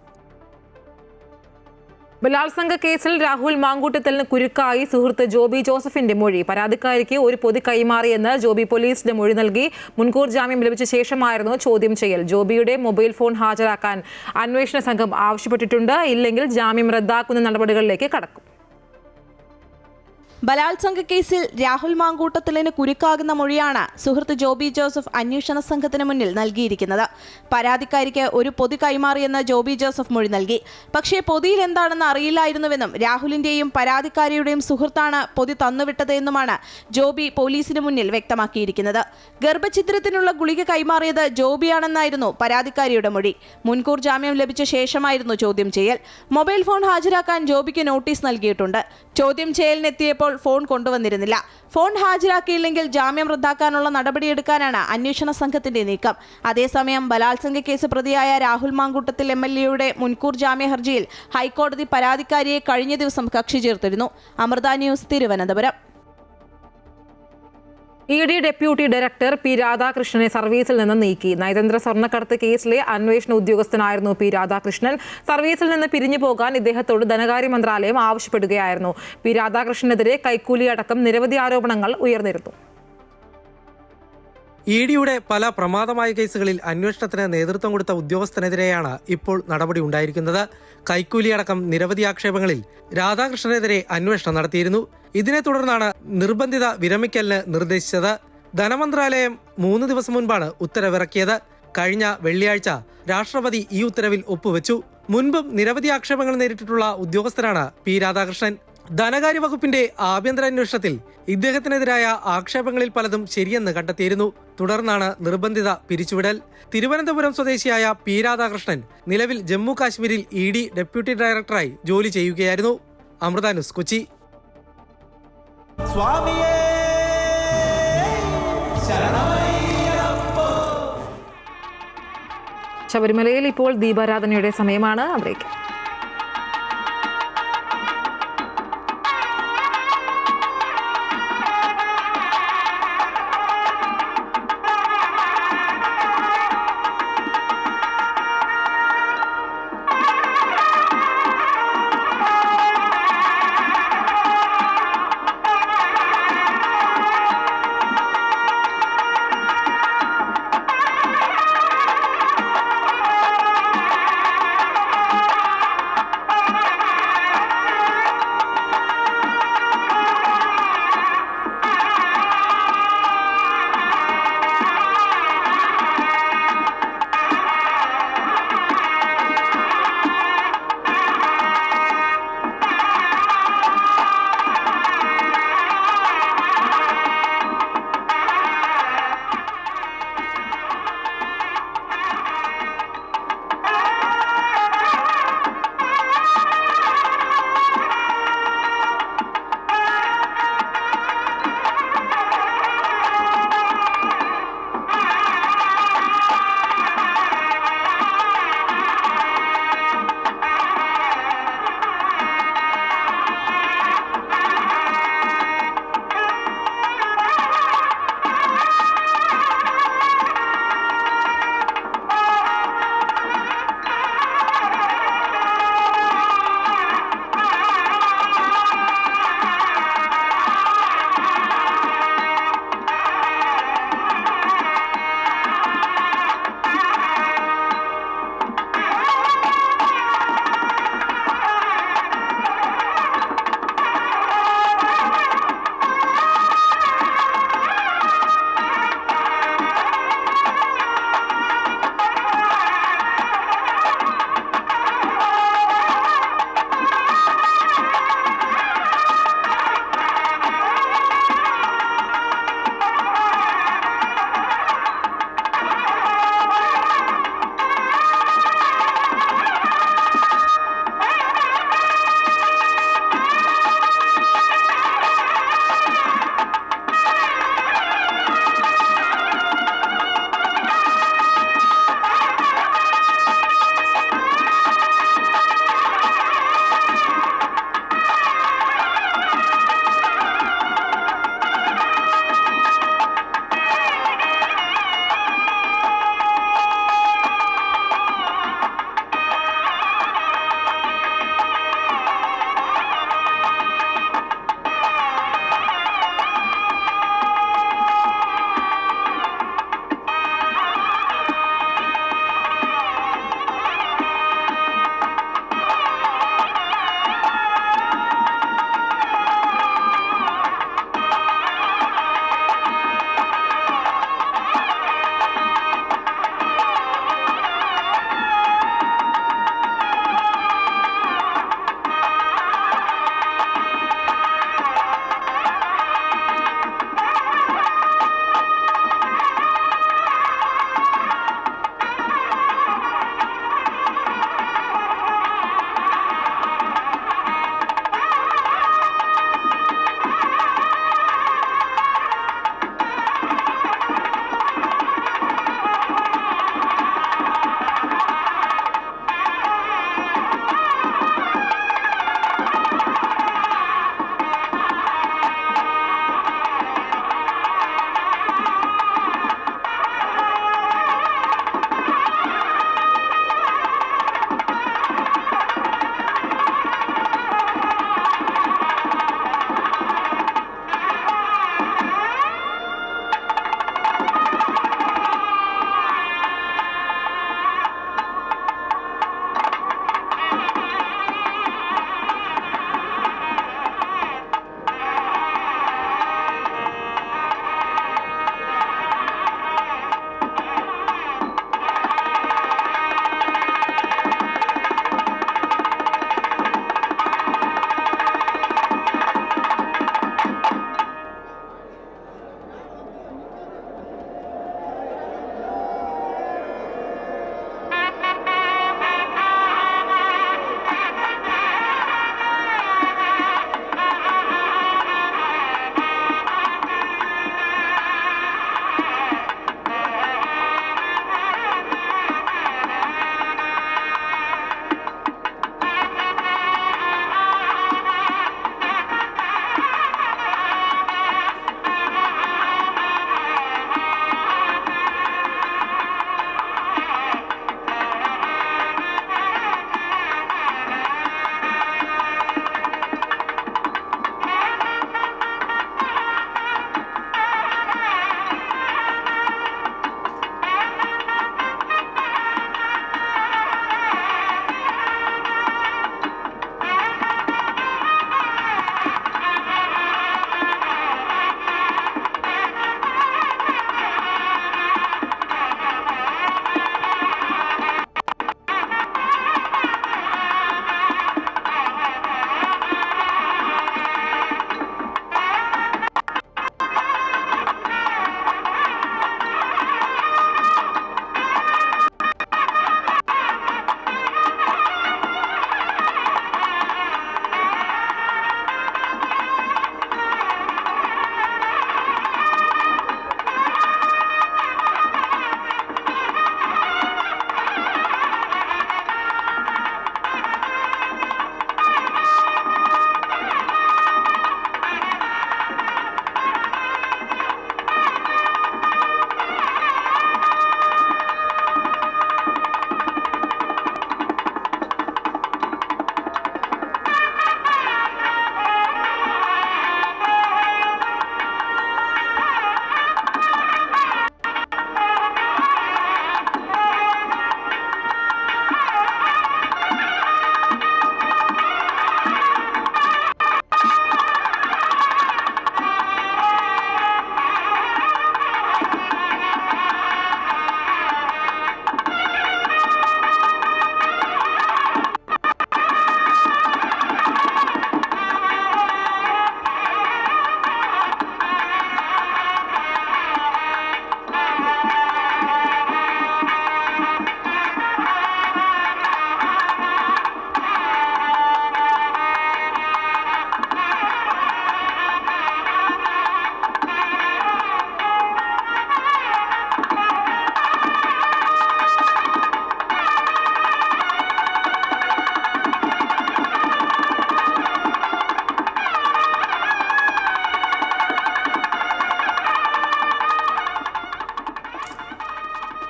ബലാത്സംഗ കേസിൽ രാഹുൽ മാങ്കൂട്ടത്തലിന് കുരുക്കായി സുഹൃത്ത് ജോബി ജോസഫിന്റെ മൊഴി. പരാതിക്കാരിക്ക് ഒരു പൊതി കൈമാറിയെന്ന് ജോബി പോലീസിന് മൊഴി നൽകി. മുൻകൂർ ജാമ്യം ലഭിച്ച ശേഷമായിരുന്നു ചോദ്യം ചെയ്യൽ. ജോബിയുടെ മൊബൈൽ ഫോൺ ഹാജരാക്കാൻ അന്വേഷണ സംഘം ആവശ്യപ്പെട്ടിട്ടുണ്ട്. ഇല്ലെങ്കിൽ ജാമ്യം റദ്ദാക്കുന്ന നടപടികളിലേക്ക് കടക്കും. ബലാത്സംഗ കേസിൽ രാഹുൽ മാങ്കൂട്ടത്തിലിന് കുരുക്കാകുന്ന മൊഴിയാണ് സുഹൃത്ത് ജോബി ജോസഫ് അന്വേഷണ സംഘത്തിന് മുന്നിൽ നൽകിയിരിക്കുന്നത്. പരാതിക്കാരിക്ക് ഒരു പൊതി കൈമാറിയെന്ന് ജോബി ജോസഫ് മൊഴി നൽകി. പക്ഷേ പൊതിയിൽ എന്താണെന്ന് അറിയില്ലായിരുന്നുവെന്നും രാഹുലിന്റെയും പരാതിക്കാരിയുടെയും സുഹൃത്താണ് പൊതി തന്നുവിട്ടത് എന്നുമാണ് ജോബി പോലീസിന് മുന്നിൽ വ്യക്തമാക്കിയിരിക്കുന്നത്. ഗർഭഛിദ്രത്തിനുള്ള ഗുളിക കൈമാറിയത് ജോബിയാണെന്നായിരുന്നു പരാതിക്കാരിയുടെ മൊഴി. മുൻകൂർ ജാമ്യം ലഭിച്ച ശേഷമായിരുന്നു ചോദ്യം ചെയ്യൽ. മൊബൈൽ ഫോൺ ഹാജരാക്കാൻ ജോബിക്ക് നോട്ടീസ് നൽകിയിട്ടുണ്ട്. ചോദ്യം ചെയ്യലിനെത്തിയപ്പോൾ ഫോൺ കൊണ്ടുവന്നിരുന്നില്ല. ഫോൺ ഹാജരാക്കിയില്ലെങ്കിൽ ജാമ്യം റദ്ദാക്കാനുള്ള നടപടിയെടുക്കാനാണ് അന്വേഷണ സംഘത്തിന്റെ നീക്കം. അതേസമയം ബലാത്സംഗ കേസ് പ്രതിയായ രാഹുൽ മാങ്കൂട്ടത്തിൽ MLAയുടെ മുൻകൂർ ജാമ്യ ഹർജിയിൽ ഹൈക്കോടതി പരാതിക്കാരിയെ കഴിഞ്ഞ ദിവസം കക്ഷി ചേർത്തിരുന്നു. Amrita news, Thiruvananthapuram. ED deputy director P. രാധാകൃഷ്ണനെ സർവീസിൽ നിന്ന് നീക്കി. നയതന്ത്ര സ്വർണ്ണക്കടത്ത് കേസിലെ അന്വേഷണ ഉദ്യോഗസ്ഥനായിരുന്നു P. രാധാകൃഷ്ണൻ. സർവീസിൽ നിന്ന് പിരിഞ്ഞു പോകാൻ ഇദ്ദേഹത്തോട് ധനകാര്യ മന്ത്രാലയം ആവശ്യപ്പെടുകയായിരുന്നു. P. രാധാകൃഷ്ണനെതിരെ കൈക്കൂലി അടക്കം നിരവധി ആരോപണങ്ങൾ ഉയർന്നിരുന്നു. EDയുടെ പല പ്രമാദമായ കേസുകളിൽ അന്വേഷണത്തിന് നേതൃത്വം കൊടുത്ത ഉദ്യോഗസ്ഥനെതിരെയാണ് ഇപ്പോൾ നടപടി ഉണ്ടായിരിക്കുന്നത്. കൈക്കൂലിയടക്കം നിരവധി ആക്ഷേപങ്ങളിൽ രാധാകൃഷ്ണനെതിരെ അന്വേഷണം നടത്തിയിരുന്നു. ഇതിനെ തുടർന്നാണ് നിർബന്ധിത വിരമിക്കലിന് നിർദ്ദേശിച്ചത്. ധനമന്ത്രാലയം 3 ദിവസം മുൻപാണ് ഉത്തരവിറക്കിയത്. കഴിഞ്ഞ വെള്ളിയാഴ്ച രാഷ്ട്രപതി ഈ ഉത്തരവിൽ ഒപ്പുവെച്ചു. മുൻപും നിരവധി ആക്ഷേപങ്ങൾ നേരിട്ടിട്ടുള്ള ഉദ്യോഗസ്ഥനാണ് പി രാധാകൃഷ്ണൻ. ധനകാര്യ വകുപ്പിന്റെ ആഭ്യന്തര അന്വേഷണത്തിൽ ഇദ്ദേഹത്തിനെതിരായ ആക്ഷേപങ്ങളിൽ പലതും ശരിയെന്ന് കണ്ടെത്തിയിരുന്നു. തുടർന്നാണ് നിർബന്ധിത പിരിച്ചുവിടൽ. തിരുവനന്തപുരം സ്വദേശിയായ പി രാധാകൃഷ്ണൻ നിലവിൽ ജമ്മു കാശ്മീരിൽ ED ഡെപ്യൂട്ടി ഡയറക്ടറായി ജോലി ചെയ്യുകയായിരുന്നു. അമൃത ന്യൂസ്, കൊച്ചി. ശബരിമലയിൽ ഇപ്പോൾ ദീപാരാധനയുടെ സമയമാണ്. അതിലേക്ക്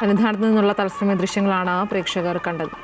സന്നിധാനത്ത് നിന്നുള്ള തത്സമയ ദൃശ്യങ്ങളാണ് പ്രേക്ഷകർ കണ്ടത്.